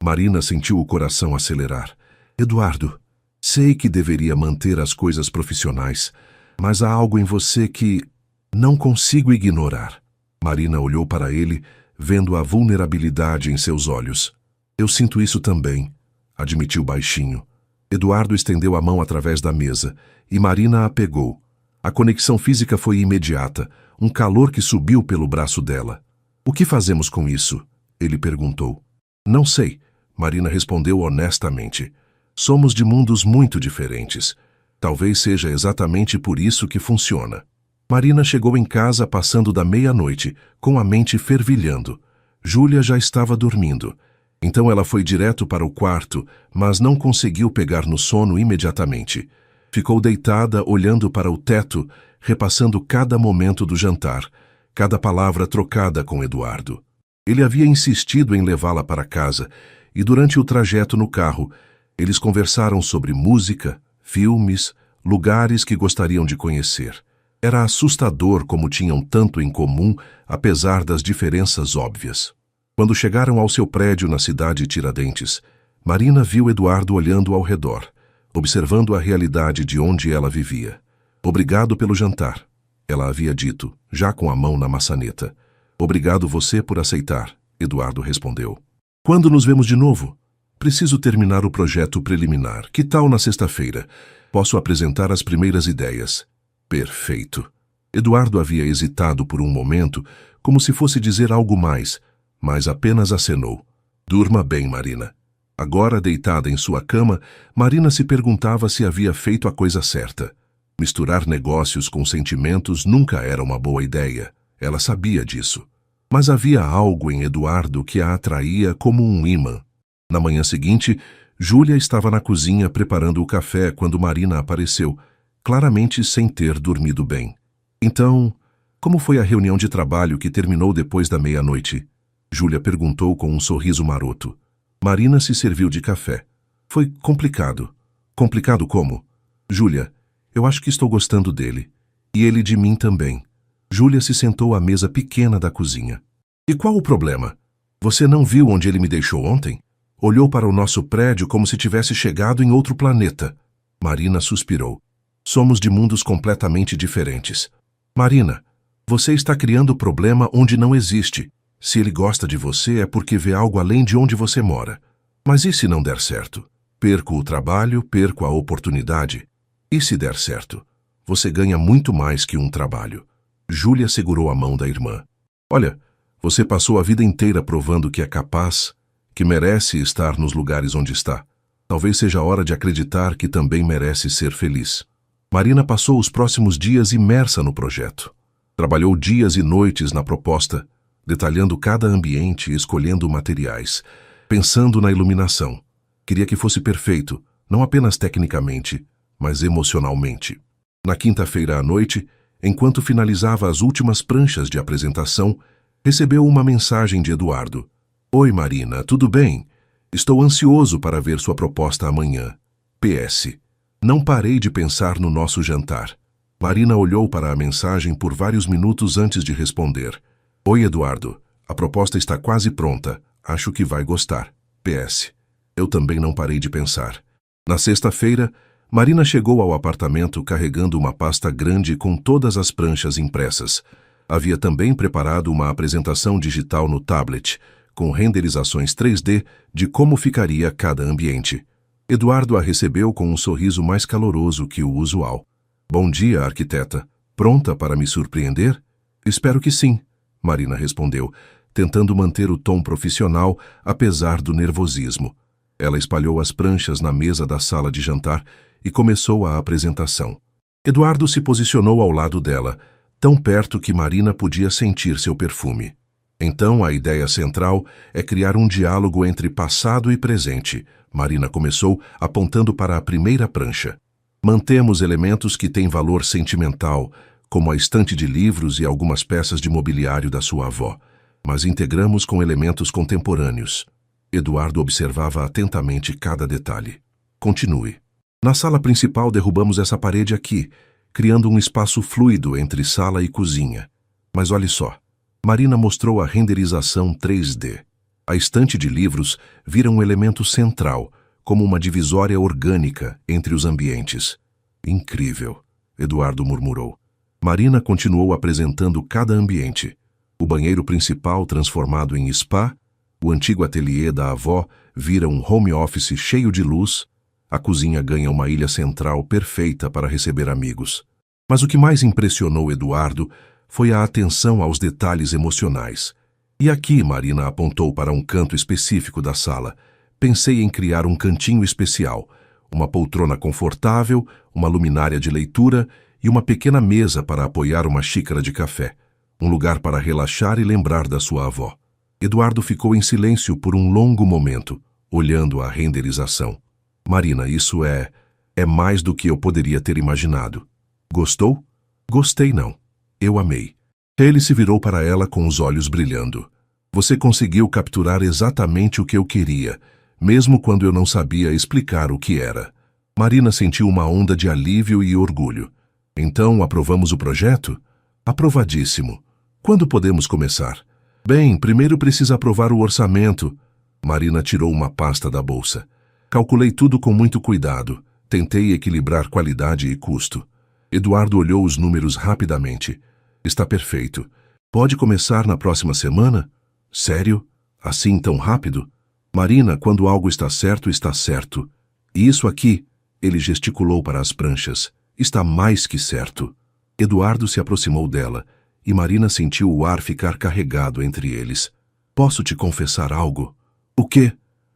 Marina sentiu o coração acelerar. Eduardo, sei que deveria manter as coisas profissionais, mas há algo em você que não consigo ignorar. Marina olhou para ele, vendo a vulnerabilidade em seus olhos. Eu sinto isso também, admitiu baixinho. Eduardo estendeu a mão através da mesa e Marina a pegou. A conexão física foi imediata, um calor que subiu pelo braço dela. O que fazemos com isso? Ele perguntou. Não sei, Marina respondeu honestamente. Somos de mundos muito diferentes. Talvez seja exatamente por isso que funciona. Marina chegou em casa passando da meia-noite, com a mente fervilhando. Júlia já estava dormindo. Então ela foi direto para o quarto, mas não conseguiu pegar no sono imediatamente. Ficou deitada, olhando para o teto, repassando cada momento do jantar, cada palavra trocada com Eduardo. Ele havia insistido em levá-la para casa, e durante o trajeto no carro, eles conversaram sobre música, filmes, lugares que gostariam de conhecer. Era assustador como tinham tanto em comum, apesar das diferenças óbvias. Quando chegaram ao seu prédio na cidade Tiradentes, Marina viu Eduardo olhando ao redor, observando a realidade de onde ela vivia. Obrigado pelo jantar, ela havia dito, já com a mão na maçaneta. Obrigado você por aceitar, Eduardo respondeu. Quando nos vemos de novo? Preciso terminar o projeto preliminar. Que tal na sexta-feira? Posso apresentar as primeiras ideias. Perfeito. Eduardo havia hesitado por um momento, como se fosse dizer algo mais, mas apenas acenou. Durma bem, Marina. Agora, deitada em sua cama, Marina se perguntava se havia feito a coisa certa. Misturar negócios com sentimentos nunca era uma boa ideia. Ela sabia disso. Mas havia algo em Eduardo que a atraía como um ímã. Na manhã seguinte, Júlia estava na cozinha preparando o café quando Marina apareceu, claramente sem ter dormido bem. Então, como foi a reunião de trabalho que terminou depois da meia-noite? Júlia perguntou com um sorriso maroto. Marina se serviu de café. Foi complicado. Complicado como? Júlia, eu acho que estou gostando dele. E ele de mim também. Júlia se sentou à mesa pequena da cozinha. E qual o problema? Você não viu onde ele me deixou ontem? Olhou para o nosso prédio como se tivesse chegado em outro planeta. Marina suspirou. Somos de mundos completamente diferentes. Marina, você está criando problema onde não existe. Se ele gosta de você é porque vê algo além de onde você mora. Mas e se não der certo? Perco o trabalho, perco a oportunidade. E se der certo? Você ganha muito mais que um trabalho. Júlia segurou a mão da irmã. Olha, você passou a vida inteira provando que é capaz, que merece estar nos lugares onde está. Talvez seja a hora de acreditar que também merece ser feliz. Marina passou os próximos dias imersa no projeto. Trabalhou dias e noites na proposta, detalhando cada ambiente e escolhendo materiais, pensando na iluminação. Queria que fosse perfeito, não apenas tecnicamente, mas emocionalmente. Na quinta-feira à noite, enquanto finalizava as últimas pranchas de apresentação, recebeu uma mensagem de Eduardo. Oi, Marina, tudo bem? Estou ansioso para ver sua proposta amanhã. PS. Não parei de pensar no nosso jantar. Marina olhou para a mensagem por vários minutos antes de responder. Oi, Eduardo. A proposta está quase pronta. Acho que vai gostar. PS. Eu também não parei de pensar. Na sexta-feira, Marina chegou ao apartamento carregando uma pasta grande com todas as pranchas impressas. Havia também preparado uma apresentação digital no tablet, com renderizações 3D de como ficaria cada ambiente. Eduardo a recebeu com um sorriso mais caloroso que o usual. Bom dia, arquiteta. Pronta para me surpreender? Espero que sim. Marina respondeu, tentando manter o tom profissional, apesar do nervosismo. Ela espalhou as pranchas na mesa da sala de jantar e começou a apresentação. Eduardo se posicionou ao lado dela, tão perto que Marina podia sentir seu perfume. Então, a ideia central é criar um diálogo entre passado e presente. Marina começou, apontando para a primeira prancha. Mantemos elementos que têm valor sentimental, como a estante de livros e algumas peças de mobiliário da sua avó, mas integramos com elementos contemporâneos. Eduardo observava atentamente cada detalhe. Continue. Na sala principal derrubamos essa parede aqui, criando um espaço fluido entre sala e cozinha. Mas olhe só, Marina mostrou a renderização 3D. A estante de livros vira um elemento central, como uma divisória orgânica entre os ambientes. Incrível, Eduardo murmurou. Marina continuou apresentando cada ambiente. O banheiro principal transformado em spa, o antigo ateliê da avó vira um home office cheio de luz, a cozinha ganha uma ilha central perfeita para receber amigos. Mas o que mais impressionou Eduardo foi a atenção aos detalhes emocionais. E aqui Marina apontou para um canto específico da sala. Pensei em criar um cantinho especial, uma poltrona confortável, uma luminária de leitura e uma pequena mesa para apoiar uma xícara de café. Um lugar para relaxar e lembrar da sua avó. Eduardo ficou em silêncio por um longo momento, olhando a renderização. Marina, isso é mais do que eu poderia ter imaginado. Gostou? Gostei não. Eu amei. Ele se virou para ela com os olhos brilhando. Você conseguiu capturar exatamente o que eu queria, mesmo quando eu não sabia explicar o que era. Marina sentiu uma onda de alívio e orgulho. Então, aprovamos o projeto? Aprovadíssimo. Quando podemos começar? Bem, primeiro precisa aprovar o orçamento. Marina tirou uma pasta da bolsa. Calculei tudo com muito cuidado. Tentei equilibrar qualidade e custo. Eduardo olhou os números rapidamente. Está perfeito. Pode começar na próxima semana? Sério? Assim tão rápido? Marina, quando algo está certo, está certo. E isso aqui, ele gesticulou para as pranchas, está mais que certo. Eduardo se aproximou dela, e Marina sentiu o ar ficar carregado entre eles. Posso te confessar algo? O quê?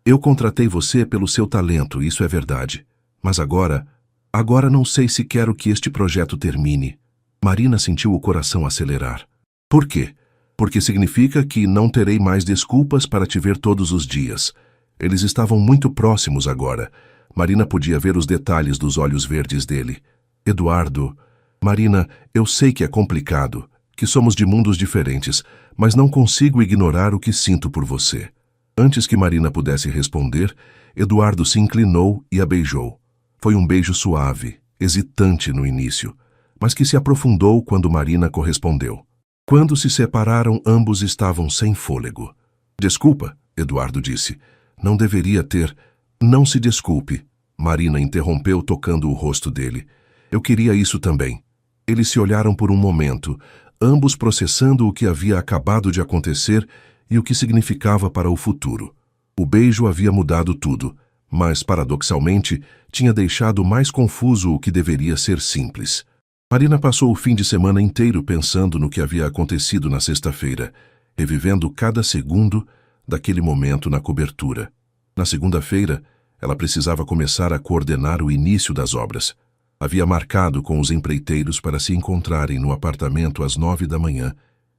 Eu contratei você pelo seu talento, isso é verdade. Mas agora não sei se quero que este projeto termine. Marina sentiu o coração acelerar. Por quê? Porque significa que não terei mais desculpas para te ver todos os dias. Eles estavam muito próximos agora. Marina podia ver os detalhes dos olhos verdes dele. Eduardo, Marina, eu sei que é complicado, que somos de mundos diferentes, mas não consigo ignorar o que sinto por você. Antes que Marina pudesse responder, Eduardo se inclinou e a beijou. Foi um beijo suave, hesitante no início, mas que se aprofundou quando Marina correspondeu. Quando se separaram, ambos estavam sem fôlego. Desculpa, Eduardo disse. Não deveria ter. Não se desculpe. Marina interrompeu tocando o rosto dele. Eu queria isso também. Eles se olharam por um momento, ambos processando o que havia acabado de acontecer e o que significava para o futuro. O beijo havia mudado tudo, mas, paradoxalmente, tinha deixado mais confuso o que deveria ser simples. Marina passou o fim de semana inteiro pensando no que havia acontecido na sexta-feira, revivendo cada segundo daquele momento na cobertura. Na segunda-feira, ela precisava começar a coordenar o início das obras. Havia marcado com os empreiteiros para se encontrarem no apartamento às 9 da manhã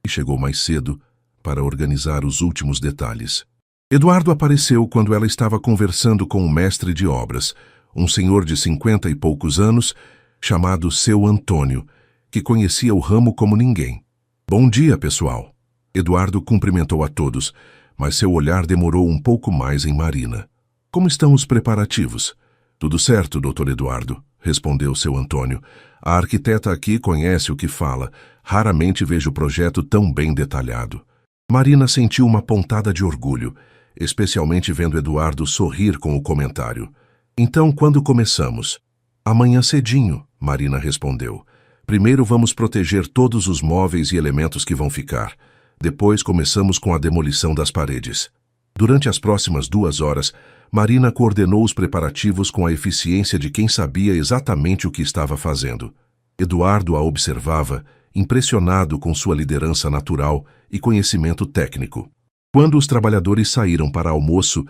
e chegou mais cedo para organizar os últimos detalhes. Eduardo apareceu quando ela estava conversando com o mestre de obras, um senhor de 50 e poucos anos, chamado Seu Antônio, que conhecia o ramo como ninguém. Bom dia, pessoal. Eduardo cumprimentou a todos, mas seu olhar demorou um pouco mais em Marina. Como estão os preparativos? Tudo certo, Dr. Eduardo, respondeu Seu Antônio. A arquiteta aqui conhece o que fala. Raramente vejo o projeto tão bem detalhado. Marina sentiu uma pontada de orgulho, especialmente vendo Eduardo sorrir com o comentário. Então, quando começamos? Amanhã cedinho, Marina respondeu. Primeiro vamos proteger todos os móveis e elementos que vão ficar. Depois começamos com a demolição das paredes. Durante as próximas 2 horas, Marina coordenou os preparativos com a eficiência de quem sabia exatamente o que estava fazendo. Eduardo a observava, impressionado com sua liderança natural e conhecimento técnico. Quando os trabalhadores saíram para almoço,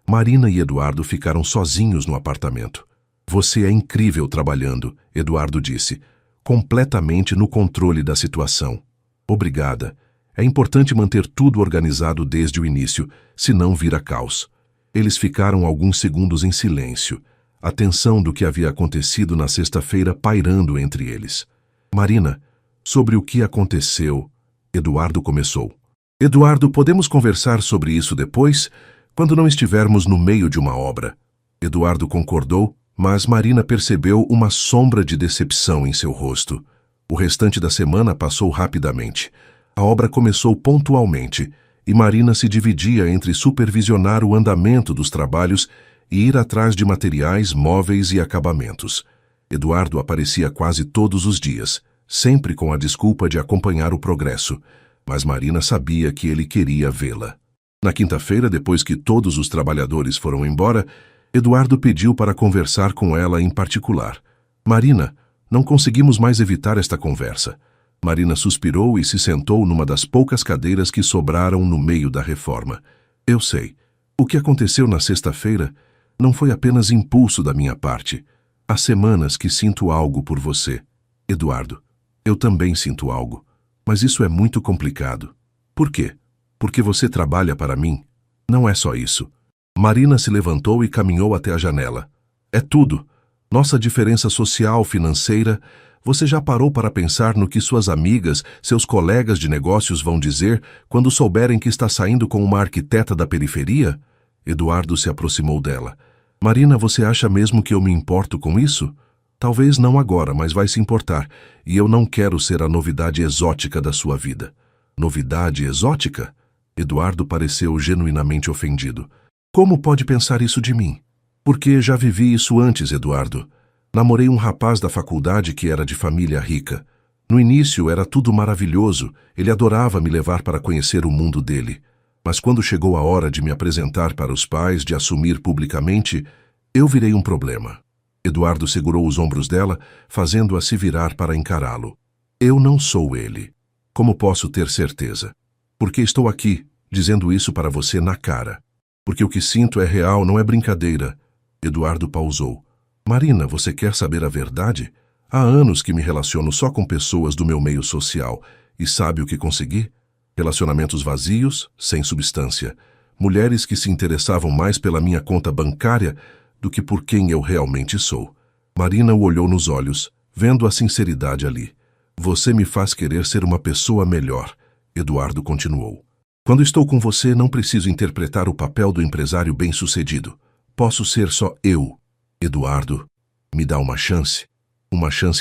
Marina e Eduardo ficaram sozinhos no apartamento. Você é incrível trabalhando, Eduardo disse, completamente no controle da situação. Obrigada. É importante manter tudo organizado desde o início, senão vira caos. Eles ficaram alguns segundos em silêncio, a tensão do que havia acontecido na sexta-feira pairando entre eles. Marina, sobre o que aconteceu, Eduardo começou. Eduardo, podemos conversar sobre isso depois, quando não estivermos no meio de uma obra. Eduardo concordou, Mas Marina percebeu uma sombra de decepção em seu rosto. O restante da semana passou rapidamente. A obra começou pontualmente, e Marina se dividia entre supervisionar o andamento dos trabalhos e ir atrás de materiais, móveis e acabamentos. Eduardo aparecia quase todos os dias, sempre com a desculpa de acompanhar o progresso, mas Marina sabia que ele queria vê-la. Na quinta-feira, depois que todos os trabalhadores foram embora, Eduardo pediu para conversar com ela em particular. Marina, não conseguimos mais evitar esta conversa. Marina suspirou e se sentou numa das poucas cadeiras que sobraram no meio da reforma. Eu sei. O que aconteceu na sexta-feira não foi apenas impulso da minha parte. Há semanas que sinto algo por você. Eduardo, eu também sinto algo. Mas isso é muito complicado. Por quê? Porque você trabalha para mim? Não é só isso. Marina se levantou e caminhou até a janela. É tudo. Nossa diferença social, financeira. Você já parou para pensar no que suas amigas, seus colegas de negócios vão dizer quando souberem que está saindo com uma arquiteta da periferia? Eduardo se aproximou dela. Marina, você acha mesmo que eu me importo com isso? Talvez não agora, mas vai se importar. E eu não quero ser a novidade exótica da sua vida. Novidade exótica? Eduardo pareceu genuinamente ofendido. Como pode pensar isso de mim? Porque já vivi isso antes, Eduardo. Namorei um rapaz da faculdade que era de família rica. No início era tudo maravilhoso, ele adorava me levar para conhecer o mundo dele. Mas quando chegou a hora de me apresentar para os pais, de assumir publicamente, eu virei um problema. Eduardo segurou os ombros dela, fazendo-a se virar para encará-lo. Eu não sou ele. Como posso ter certeza? Porque estou aqui, dizendo isso para você na cara. Porque o que sinto é real, não é brincadeira. Eduardo pausou. Marina, você quer saber a verdade? Há anos que me relaciono só com pessoas do meu meio social. E sabe o que consegui? Relacionamentos vazios, sem substância. Mulheres que se interessavam mais pela minha conta bancária do que por quem eu realmente sou. Marina o olhou nos olhos, vendo a sinceridade ali. Você me faz querer ser uma pessoa melhor. Eduardo continuou. Quando estou com você, não preciso interpretar o papel do empresário bem-sucedido. Posso ser só eu. Eduardo, me dá uma chance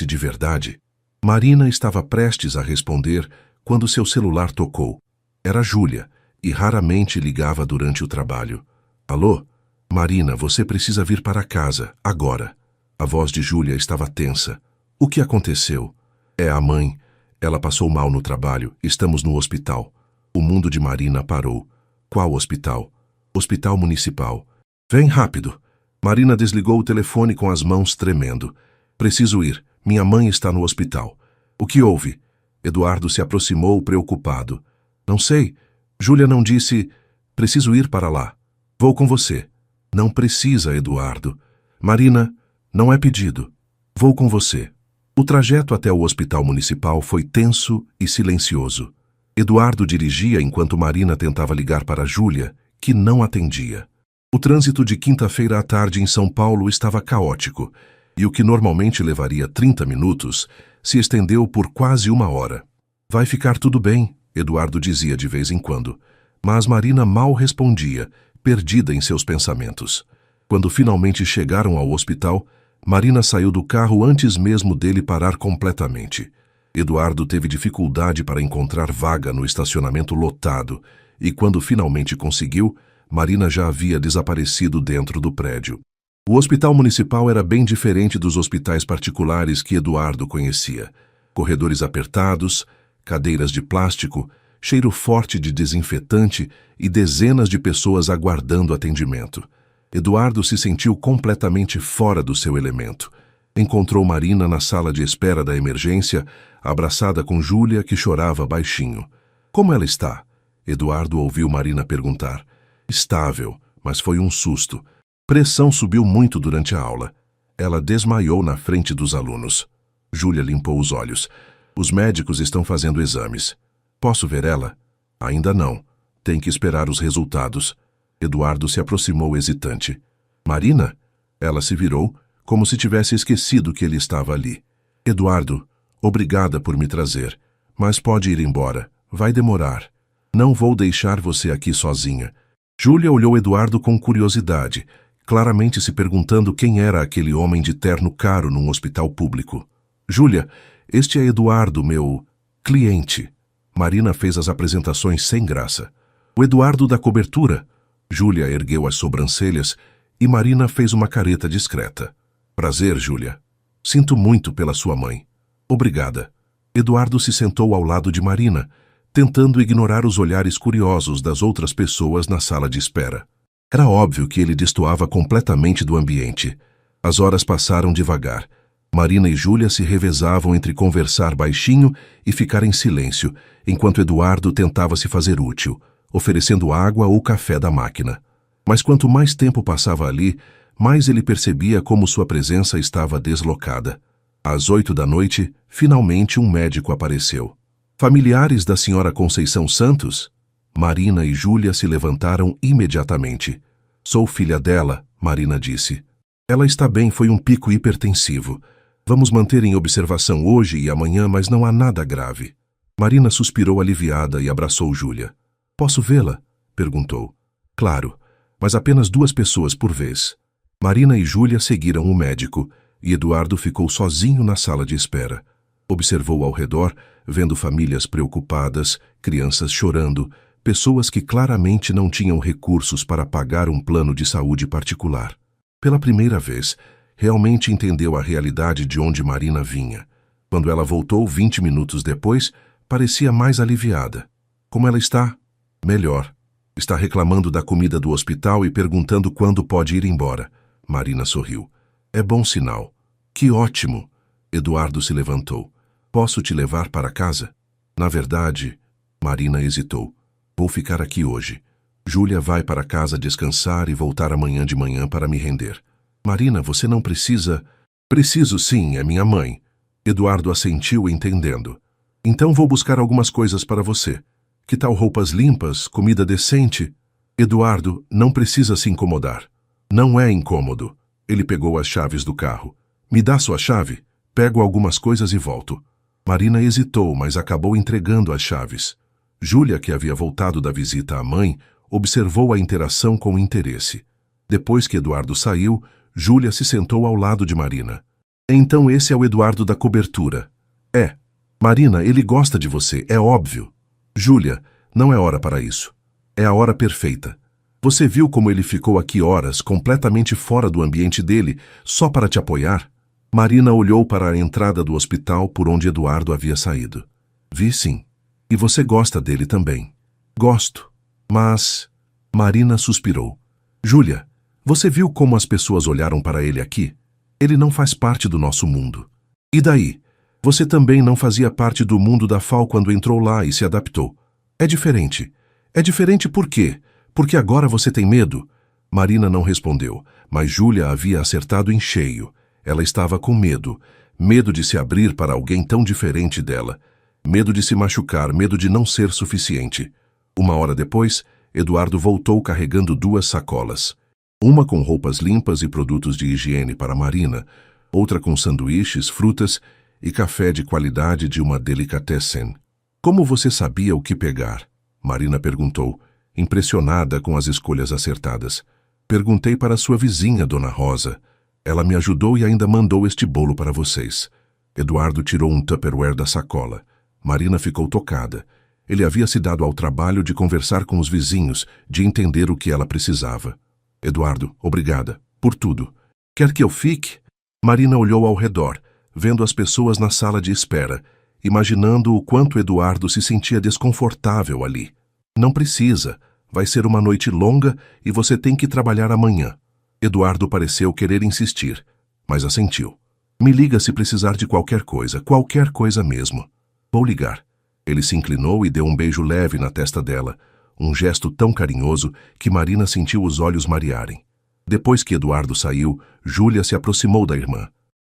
de verdade. Marina estava prestes a responder quando seu celular tocou. Era Júlia, e raramente ligava durante o trabalho. Alô? Marina, você precisa vir para casa, agora. A voz de Júlia estava tensa. O que aconteceu? É a mãe. Ela passou mal no trabalho. Estamos no hospital. O mundo de Marina parou. Qual hospital? Hospital Municipal. Vem rápido. Marina desligou o telefone com as mãos tremendo. Preciso ir. Minha mãe está no hospital. O que houve? Eduardo se aproximou preocupado. Não sei. Júlia não disse. Preciso ir para lá. Vou com você. Não precisa, Eduardo. Marina, não é pedido. Vou com você. O trajeto até o hospital municipal foi tenso e silencioso. Eduardo dirigia enquanto Marina tentava ligar para Júlia, que não atendia. O trânsito de quinta-feira à tarde em São Paulo estava caótico, e o que normalmente levaria 30 minutos se estendeu por quase 1 hora. Vai ficar tudo bem, Eduardo dizia de vez em quando, mas Marina mal respondia, perdida em seus pensamentos. Quando finalmente chegaram ao hospital, Marina saiu do carro antes mesmo dele parar completamente. Eduardo teve dificuldade para encontrar vaga no estacionamento lotado, e quando finalmente conseguiu, Marina já havia desaparecido dentro do prédio. O hospital municipal era bem diferente dos hospitais particulares que Eduardo conhecia. Corredores apertados, cadeiras de plástico, cheiro forte de desinfetante e dezenas de pessoas aguardando atendimento. Eduardo se sentiu completamente fora do seu elemento. Encontrou Marina na sala de espera da emergência, abraçada com Júlia, que chorava baixinho. Como ela está? Eduardo ouviu Marina perguntar. Estável, mas foi um susto. Pressão subiu muito durante a aula. Ela desmaiou na frente dos alunos. Júlia limpou os olhos. Os médicos estão fazendo exames. Posso ver ela? Ainda não. Tem que esperar os resultados. Eduardo se aproximou hesitante. Marina? Ela se virou, como se tivesse esquecido que ele estava ali. Eduardo, obrigada por me trazer, mas pode ir embora. Vai demorar. Não vou deixar você aqui sozinha. Júlia olhou Eduardo com curiosidade. claramente se perguntando quem era aquele homem de terno caro num hospital público. Júlia, este é Eduardo, meu cliente. Marina fez as apresentações sem graça. O Eduardo da cobertura. Júlia ergueu as sobrancelhas e Marina fez uma careta discreta. Prazer, Júlia. Sinto muito pela sua mãe. Obrigada. Eduardo se sentou ao lado de Marina, tentando ignorar os olhares curiosos das outras pessoas na sala de espera. Era óbvio que ele destoava completamente do ambiente. As horas passaram devagar. Marina e Júlia se revezavam entre conversar baixinho e ficar em silêncio, enquanto Eduardo tentava se fazer útil, oferecendo água ou café da máquina. Mas quanto mais tempo passava ali, mais ele percebia como sua presença estava deslocada. Às 8 da noite, finalmente um médico apareceu. Familiares da senhora Conceição Santos? Marina e Júlia se levantaram imediatamente. Sou filha dela, Marina disse. Ela está bem, foi um pico hipertensivo. Vamos manter em observação hoje e amanhã, mas não há nada grave. Marina suspirou aliviada e abraçou Júlia. Posso vê-la? Perguntou. Claro, mas apenas 2 pessoas por vez. Marina e Júlia seguiram o médico e Eduardo ficou sozinho na sala de espera. Observou ao redor, vendo famílias preocupadas, crianças chorando, pessoas que claramente não tinham recursos para pagar um plano de saúde particular. Pela primeira vez, realmente entendeu a realidade de onde Marina vinha. Quando ela voltou 20 minutos depois, parecia mais aliviada. Como ela está? Melhor. Está reclamando da comida do hospital e perguntando quando pode ir embora. Marina sorriu. É bom sinal. Que ótimo! Eduardo se levantou. Posso te levar para casa? Na verdade, Marina hesitou. Vou ficar aqui hoje. Júlia vai para casa descansar e voltar amanhã de manhã para me render. Marina, você não precisa... Preciso sim, é minha mãe. Eduardo assentiu entendendo. Então vou buscar algumas coisas para você. Que tal roupas limpas, comida decente? Eduardo, não precisa se incomodar. Não é incômodo. Ele pegou as chaves do carro. Me dá sua chave? Pego algumas coisas e volto. Marina hesitou, mas acabou entregando as chaves. Júlia, que havia voltado da visita à mãe, observou a interação com interesse. Depois que Eduardo saiu, Júlia se sentou ao lado de Marina. Então esse é o Eduardo da cobertura. É. Marina, ele gosta de você, é óbvio. Júlia, não é hora para isso. É a hora perfeita. Você viu como ele ficou aqui horas, completamente fora do ambiente dele, só para te apoiar? Marina olhou para a entrada do hospital por onde Eduardo havia saído. Vi sim. E você gosta dele também. Gosto. Mas... Marina suspirou. Júlia, você viu como as pessoas olharam para ele aqui? Ele não faz parte do nosso mundo. E daí? Você também não fazia parte do mundo da FAO quando entrou lá e se adaptou. É diferente. É diferente por quê? Porque agora você tem medo? Marina não respondeu, mas Júlia havia acertado em cheio. Ela estava com medo. Medo de se abrir para alguém tão diferente dela. Medo de se machucar, medo de não ser suficiente. Uma hora depois, Eduardo voltou carregando 2 sacolas. Uma com roupas limpas e produtos de higiene para Marina, outra com sanduíches, frutas e café de qualidade de uma delicatessen. Como você sabia o que pegar? Marina perguntou, impressionada com as escolhas acertadas. Perguntei para sua vizinha, Dona Rosa. Ela me ajudou e ainda mandou este bolo para vocês. Eduardo tirou um Tupperware da sacola. Marina ficou tocada. Ele havia se dado ao trabalho de conversar com os vizinhos, de entender o que ela precisava. Eduardo, obrigada. Por tudo. Quer que eu fique? Marina olhou ao redor, vendo as pessoas na sala de espera, imaginando o quanto Eduardo se sentia desconfortável ali. Não precisa. Vai ser uma noite longa e você tem que trabalhar amanhã. Eduardo pareceu querer insistir, mas assentiu. Me liga se precisar de qualquer coisa mesmo. Vou ligar. Ele se inclinou e deu um beijo leve na testa dela, um gesto tão carinhoso que Marina sentiu os olhos marearem. Depois que Eduardo saiu, Júlia se aproximou da irmã.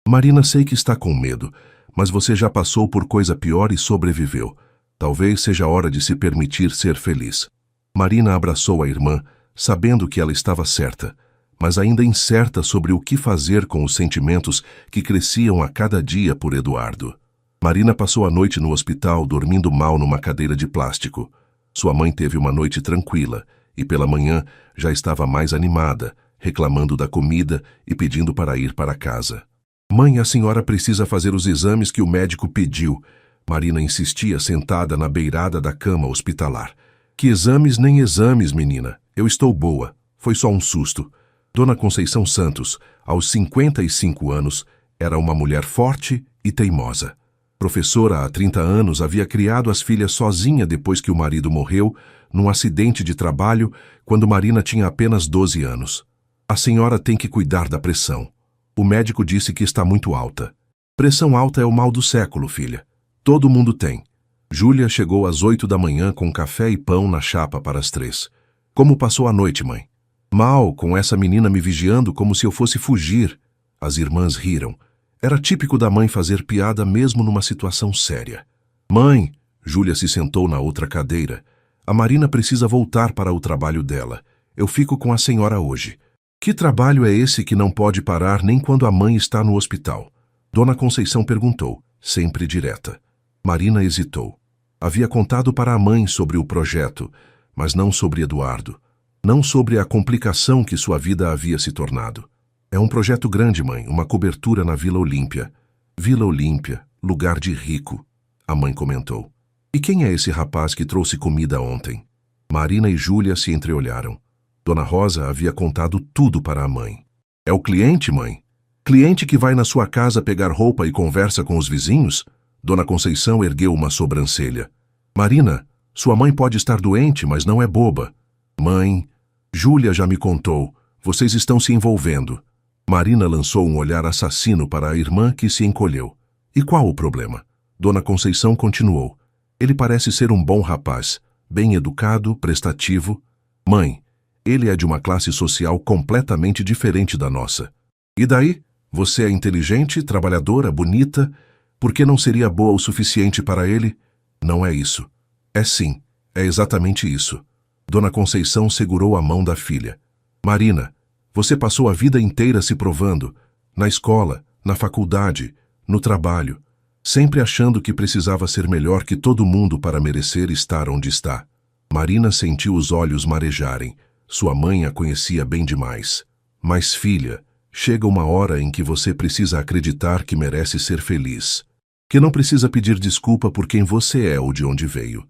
Marina, sei que está com medo, mas você já passou por coisa pior e sobreviveu. Talvez seja a hora de se permitir ser feliz. Marina abraçou a irmã, sabendo que ela estava certa, mas ainda incerta sobre o que fazer com os sentimentos que cresciam a cada dia por Eduardo. Marina passou a noite no hospital, dormindo mal numa cadeira de plástico. Sua mãe teve uma noite tranquila e pela manhã já estava mais animada, reclamando da comida e pedindo para ir para casa. Mãe, a senhora precisa fazer os exames que o médico pediu. Marina insistia sentada na beirada da cama hospitalar. Que exames nem exames, menina. Eu estou boa. Foi só um susto. Dona Conceição Santos, aos 55 anos, era uma mulher forte e teimosa. Professora há 30 anos, havia criado as filhas sozinha depois que o marido morreu, num acidente de trabalho, quando Marina tinha apenas 12 anos. A senhora tem que cuidar da pressão. O médico disse que está muito alta. Pressão alta é o mal do século, filha. Todo mundo tem. Júlia chegou às 8 da manhã com café e pão na chapa para as 3. Como passou a noite, mãe? Mal, com essa menina me vigiando como se eu fosse fugir. As irmãs riram. Era típico da mãe fazer piada mesmo numa situação séria. Mãe, Júlia se sentou na outra cadeira. A Marina precisa voltar para o trabalho dela. Eu fico com a senhora hoje. Que trabalho é esse que não pode parar nem quando a mãe está no hospital? Dona Conceição perguntou, sempre direta. Marina hesitou. Havia contado para a mãe sobre o projeto, mas não sobre Eduardo. Não sobre a complicação que sua vida havia se tornado. É um projeto grande, mãe, uma cobertura na Vila Olímpia. Vila Olímpia, lugar de rico, a mãe comentou. E quem é esse rapaz que trouxe comida ontem? Marina e Júlia se entreolharam. Dona Rosa havia contado tudo para a mãe. É o cliente, mãe? Cliente que vai na sua casa pegar roupa e conversa com os vizinhos? Dona Conceição ergueu uma sobrancelha. Marina, sua mãe pode estar doente, mas não é boba. Mãe, Júlia já me contou. Vocês estão se envolvendo. Marina lançou um olhar assassino para a irmã que se encolheu. E qual o problema? Dona Conceição continuou. Ele parece ser um bom rapaz, bem educado, prestativo. Mãe, ele é de uma classe social completamente diferente da nossa. E daí? Você é inteligente, trabalhadora, bonita. Por que não seria boa o suficiente para ele? Não é isso. É sim, é exatamente isso. Dona Conceição segurou a mão da filha. Marina, você passou a vida inteira se provando, na escola, na faculdade, no trabalho, sempre achando que precisava ser melhor que todo mundo para merecer estar onde está. Marina sentiu os olhos marejarem. Sua mãe a conhecia bem demais. Mas, filha, chega uma hora em que você precisa acreditar que merece ser feliz. Que não precisa pedir desculpa por quem você é ou de onde veio.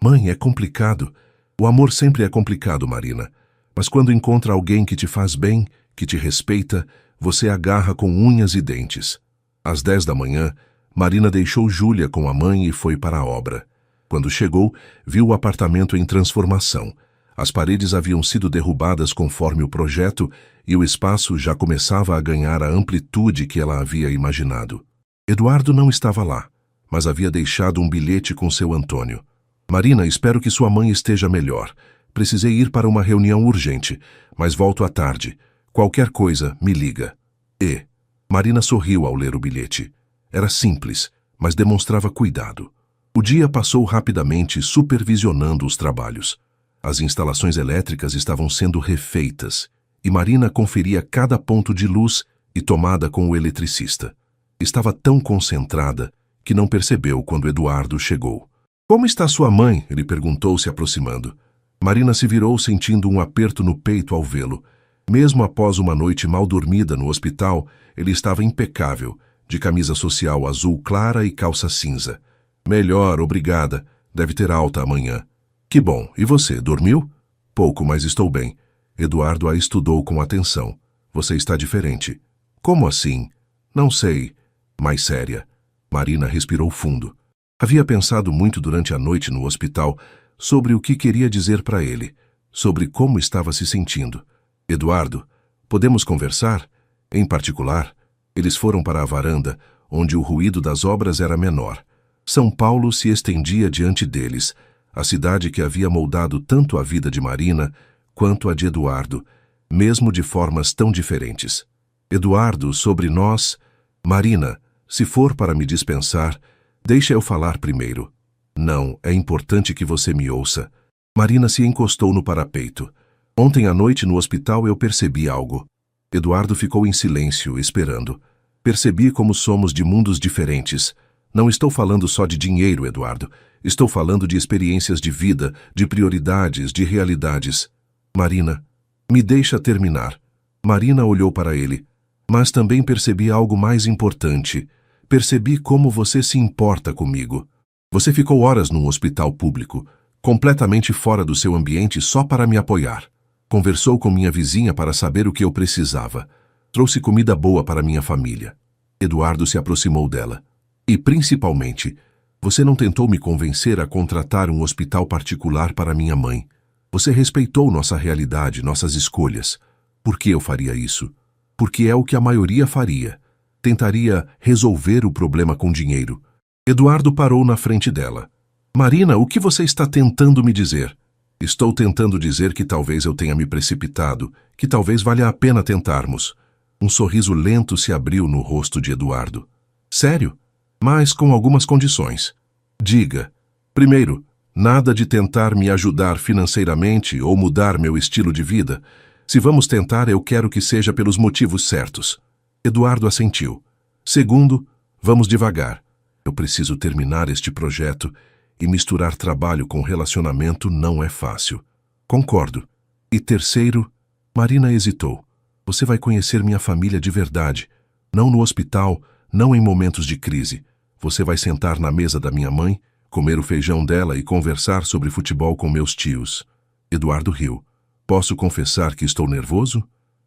Mãe, é complicado. O amor sempre é complicado, Marina. Mas quando encontra alguém que te faz bem, que te respeita, você agarra com unhas e dentes. Às 10 da manhã, Marina deixou Júlia com a mãe e foi para a obra. Quando chegou, viu o apartamento em transformação. As paredes haviam sido derrubadas conforme o projeto e o espaço já começava a ganhar a amplitude que ela havia imaginado. Eduardo não estava lá, mas havia deixado um bilhete com seu Antônio. Marina, espero que sua mãe esteja melhor. Precisei ir para uma reunião urgente, mas volto à tarde. Qualquer coisa, me liga. E. Marina sorriu ao ler o bilhete. Era simples, mas demonstrava cuidado. O dia passou rapidamente supervisionando os trabalhos. As instalações elétricas estavam sendo refeitas, e Marina conferia cada ponto de luz e tomada com o eletricista. Estava tão concentrada que não percebeu quando Eduardo chegou. Como está sua mãe? Ele perguntou, se aproximando. Marina se virou sentindo um aperto no peito ao vê-lo. Mesmo após uma noite mal dormida no hospital, ele estava impecável, de camisa social azul clara e calça cinza. Melhor, obrigada. Deve ter alta amanhã. Que bom. E você, dormiu? Pouco, mas estou bem. Eduardo a estudou com atenção. Você está diferente. Como assim? Não sei. Mais séria. Marina respirou fundo. Havia pensado muito durante a noite no hospital sobre o que queria dizer para ele, sobre como estava se sentindo. Eduardo, podemos conversar? Em particular, eles foram para a varanda, onde o ruído das obras era menor. São Paulo se estendia diante deles, a cidade que havia moldado tanto a vida de Marina quanto a de Eduardo, mesmo de formas tão diferentes. Eduardo, sobre nós... Marina, se for para me dispensar, deixa eu falar primeiro. Não, é importante que você me ouça. Marina se encostou no parapeito. Ontem à noite no hospital eu percebi algo. Eduardo ficou em silêncio, esperando. Percebi como somos de mundos diferentes. Não estou falando só de dinheiro, Eduardo. Estou falando de experiências de vida, de prioridades, de realidades. Marina, me deixa terminar. Marina olhou para ele. Mas também percebi algo mais importante. Percebi como você se importa comigo. Você ficou horas num hospital público, completamente fora do seu ambiente só para me apoiar. Conversou com minha vizinha para saber o que eu precisava. Trouxe comida boa para minha família. Eduardo se aproximou dela. E, principalmente, você não tentou me convencer a contratar um hospital particular para minha mãe. Você respeitou nossa realidade, nossas escolhas. Por que eu faria isso? Porque é o que a maioria faria. Tentaria resolver o problema com dinheiro. Eduardo parou na frente dela. Marina, o que você está tentando me dizer? Estou tentando dizer que talvez eu tenha me precipitado, que talvez valha a pena tentarmos. Um sorriso lento se abriu no rosto de Eduardo. Sério? Mas com algumas condições. Diga. Primeiro, nada de tentar me ajudar financeiramente ou mudar meu estilo de vida. Se vamos tentar, eu quero que seja pelos motivos certos. Eduardo assentiu. Segundo, vamos devagar. Eu preciso terminar este projeto e misturar trabalho com relacionamento não é fácil. Concordo. E terceiro, Marina hesitou. Você vai conhecer minha família de verdade. Não no hospital, não em momentos de crise. Você vai sentar na mesa da minha mãe, comer o feijão dela e conversar sobre futebol com meus tios. Eduardo riu. Posso confessar que estou nervoso?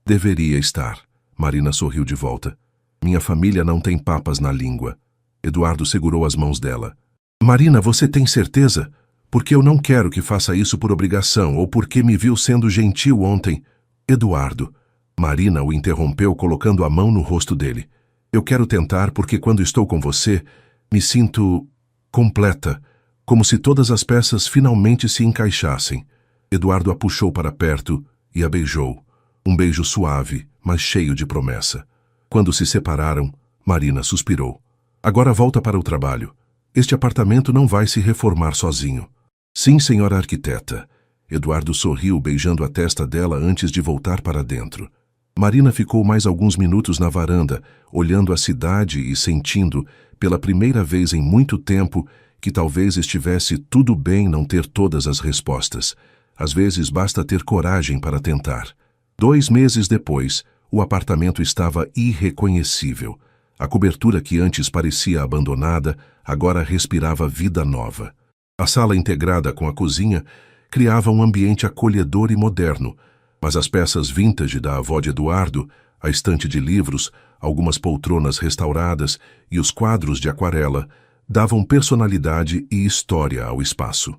Deveria estar. Marina sorriu de volta. Minha família não tem papas na língua. Eduardo segurou as mãos dela. Marina, você tem certeza? Porque eu não quero que faça isso por obrigação ou porque me viu sendo gentil ontem. Eduardo. Marina o interrompeu colocando a mão no rosto dele. Eu quero tentar porque quando estou com você, me sinto completa, como se todas as peças finalmente se encaixassem. Eduardo a puxou para perto e a beijou. Um beijo suave, mas cheio de promessa. Quando se separaram, Marina suspirou. Agora volta para o trabalho. Este apartamento não vai se reformar sozinho. Sim, senhora arquiteta. Eduardo sorriu beijando a testa dela antes de voltar para dentro. Marina ficou mais alguns minutos na varanda, olhando a cidade e sentindo, pela primeira vez em muito tempo, que talvez estivesse tudo bem não ter todas as respostas. Às vezes basta ter coragem para tentar. 2 meses depois, o apartamento estava irreconhecível. A cobertura que antes parecia abandonada, agora respirava vida nova. A sala integrada com a cozinha criava um ambiente acolhedor e moderno, mas as peças vintage da avó de Eduardo, a estante de livros, algumas poltronas restauradas e os quadros de aquarela davam personalidade e história ao espaço.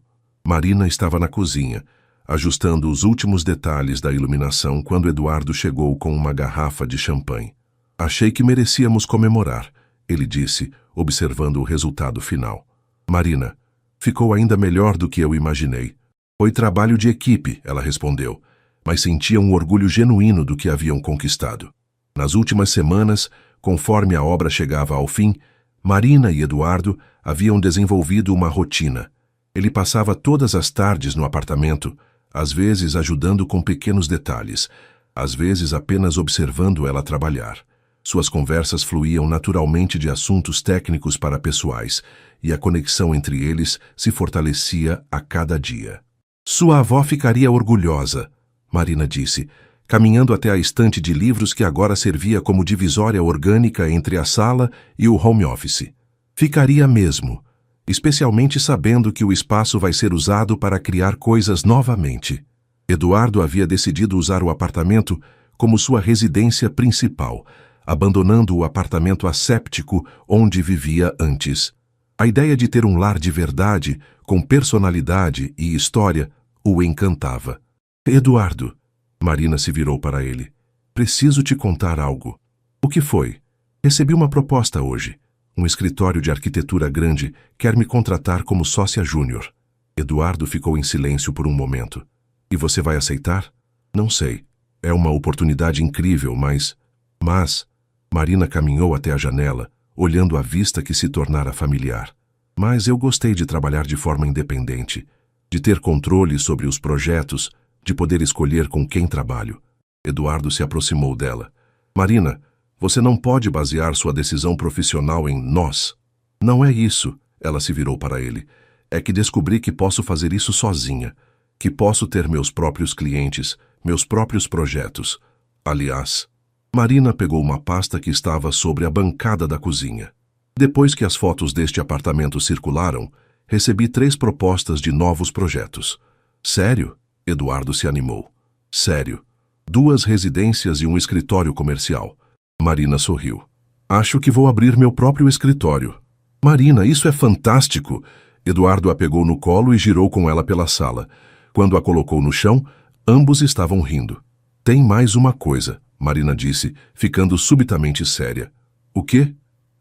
Marina estava na cozinha, ajustando os últimos detalhes da iluminação quando Eduardo chegou com uma garrafa de champanhe. Achei que merecíamos comemorar, ele disse, observando o resultado final. Marina, ficou ainda melhor do que eu imaginei. Foi trabalho de equipe, ela respondeu, mas sentia um orgulho genuíno do que haviam conquistado. Nas últimas semanas, conforme a obra chegava ao fim, Marina e Eduardo haviam desenvolvido uma rotina. Ele passava todas as tardes no apartamento, às vezes ajudando com pequenos detalhes, às vezes apenas observando ela trabalhar. Suas conversas fluíam naturalmente de assuntos técnicos para pessoais, e a conexão entre eles se fortalecia a cada dia. Sua avó ficaria orgulhosa, Marina disse, caminhando até a estante de livros que agora servia como divisória orgânica entre a sala e o home office. Ficaria mesmo, especialmente sabendo que o espaço vai ser usado para criar coisas novamente. Eduardo havia decidido usar o apartamento como sua residência principal, abandonando o apartamento asséptico onde vivia antes. A ideia de ter um lar de verdade, com personalidade e história, o encantava. Eduardo, Marina se virou para ele. Preciso te contar algo. O que foi? Recebi uma proposta hoje. Um escritório de arquitetura grande quer me contratar como sócia júnior. Eduardo ficou em silêncio por um momento. E você vai aceitar? Não sei. É uma oportunidade incrível, mas... Marina caminhou até a janela, olhando a vista que se tornara familiar. Mas eu gostei de trabalhar de forma independente, de ter controle sobre os projetos, de poder escolher com quem trabalho. Eduardo se aproximou dela. Marina, você não pode basear sua decisão profissional em nós. Não é isso, ela se virou para ele. É que descobri que posso fazer isso sozinha, que posso ter meus próprios clientes, meus próprios projetos. Aliás, Marina pegou uma pasta que estava sobre a bancada da cozinha. Depois que as fotos deste apartamento circularam, recebi 3 propostas de novos projetos. Sério? Eduardo se animou. Sério. 2 residências e um escritório comercial. Marina sorriu. Acho que vou abrir meu próprio escritório. Marina, isso é fantástico! Eduardo a pegou no colo e girou com ela pela sala. Quando a colocou no chão, ambos estavam rindo. Tem mais uma coisa, Marina disse, ficando subitamente séria. O quê?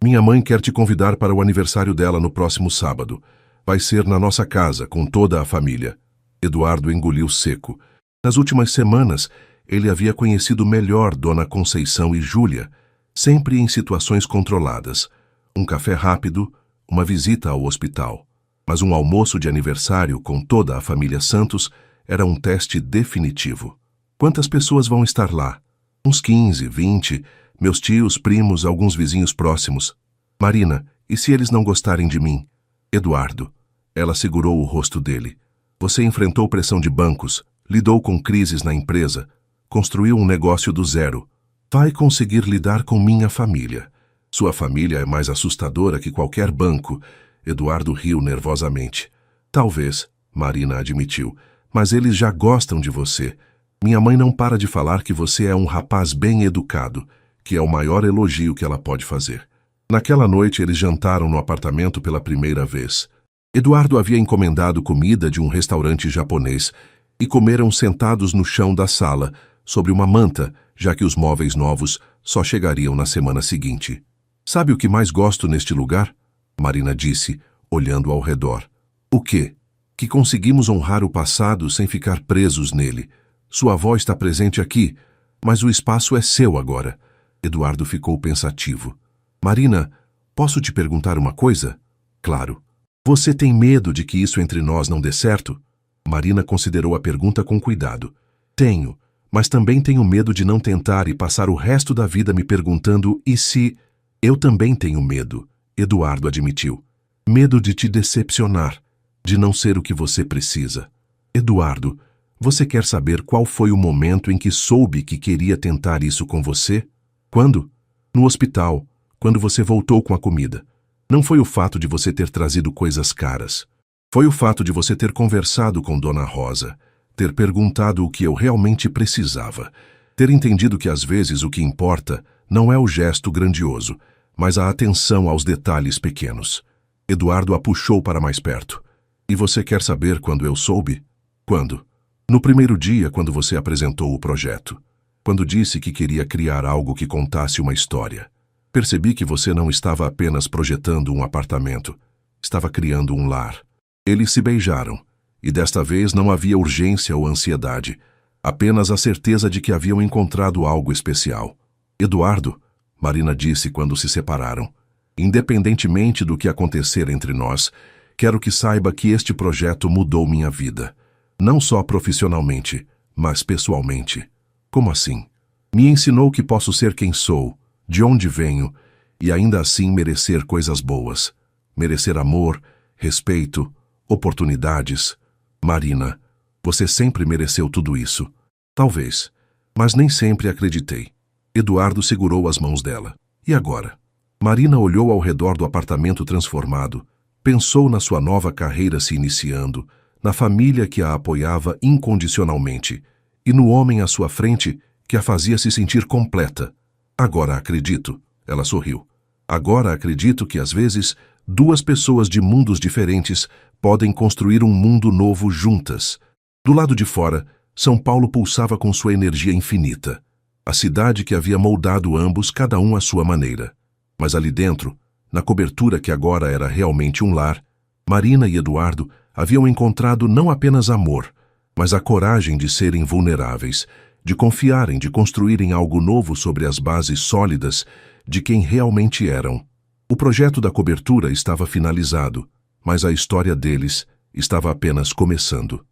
Minha mãe quer te convidar para o aniversário dela no próximo sábado. Vai ser na nossa casa, com toda a família. Eduardo engoliu seco. Nas últimas semanas, ele havia conhecido melhor Dona Conceição e Júlia, sempre em situações controladas. Um café rápido, uma visita ao hospital. Mas um almoço de aniversário com toda a família Santos era um teste definitivo. Quantas pessoas vão estar lá? Uns 15, 20, meus tios, primos, alguns vizinhos próximos. Marina, e se eles não gostarem de mim? Eduardo. Ela segurou o rosto dele. Você enfrentou pressão de bancos, lidou com crises na empresa, construiu um negócio do zero. Vai conseguir lidar com minha família. Sua família é mais assustadora que qualquer banco. Eduardo riu nervosamente. Talvez, Marina admitiu, mas eles já gostam de você. Minha mãe não para de falar que você é um rapaz bem educado, que é o maior elogio que ela pode fazer. Naquela noite eles jantaram no apartamento pela primeira vez. Eduardo havia encomendado comida de um restaurante japonês e comeram sentados no chão da sala, sobre uma manta, já que os móveis novos só chegariam na semana seguinte. Sabe o que mais gosto neste lugar? Marina disse, olhando ao redor. O quê? Que conseguimos honrar o passado sem ficar presos nele. Sua avó está presente aqui, mas o espaço é seu agora. Eduardo ficou pensativo. Marina, posso te perguntar uma coisa? Claro. Você tem medo de que isso entre nós não dê certo? Marina considerou a pergunta com cuidado. Tenho, mas também tenho medo de não tentar e passar o resto da vida me perguntando e se... Eu também tenho medo, Eduardo admitiu. Medo de te decepcionar, de não ser o que você precisa. Eduardo, você quer saber qual foi o momento em que soube que queria tentar isso com você? Quando? No hospital, quando você voltou com a comida. Não foi o fato de você ter trazido coisas caras. Foi o fato de você ter conversado com Dona Rosa, ter perguntado o que eu realmente precisava, ter entendido que às vezes o que importa não é o gesto grandioso, mas a atenção aos detalhes pequenos. Eduardo a puxou para mais perto. E você quer saber quando eu soube? Quando? No primeiro dia, quando você apresentou o projeto. Quando disse que queria criar algo que contasse uma história. Percebi que você não estava apenas projetando um apartamento, estava criando um lar. Eles se beijaram, e desta vez não havia urgência ou ansiedade, apenas a certeza de que haviam encontrado algo especial. Eduardo, Marina disse quando se separaram, independentemente do que acontecer entre nós, quero que saiba que este projeto mudou minha vida. Não só profissionalmente, mas pessoalmente. Como assim? Me ensinou que posso ser quem sou, de onde venho, e ainda assim merecer coisas boas. Merecer amor, respeito, oportunidades. Marina, você sempre mereceu tudo isso. Talvez, mas nem sempre acreditei. Eduardo segurou as mãos dela. E agora? Marina olhou ao redor do apartamento transformado, pensou na sua nova carreira se iniciando, na família que a apoiava incondicionalmente, e no homem à sua frente que a fazia se sentir completa. Agora acredito, ela sorriu. Agora acredito que às vezes 2 pessoas de mundos diferentes podem construir um mundo novo juntas. Do lado de fora, São Paulo pulsava com sua energia infinita. A cidade que havia moldado ambos, cada um à sua maneira. Mas ali dentro, na cobertura que agora era realmente um lar, Marina e Eduardo haviam encontrado não apenas amor, mas a coragem de serem vulneráveis, de confiarem, de construírem algo novo sobre as bases sólidas de quem realmente eram. O projeto da cobertura estava finalizado, mas a história deles estava apenas começando.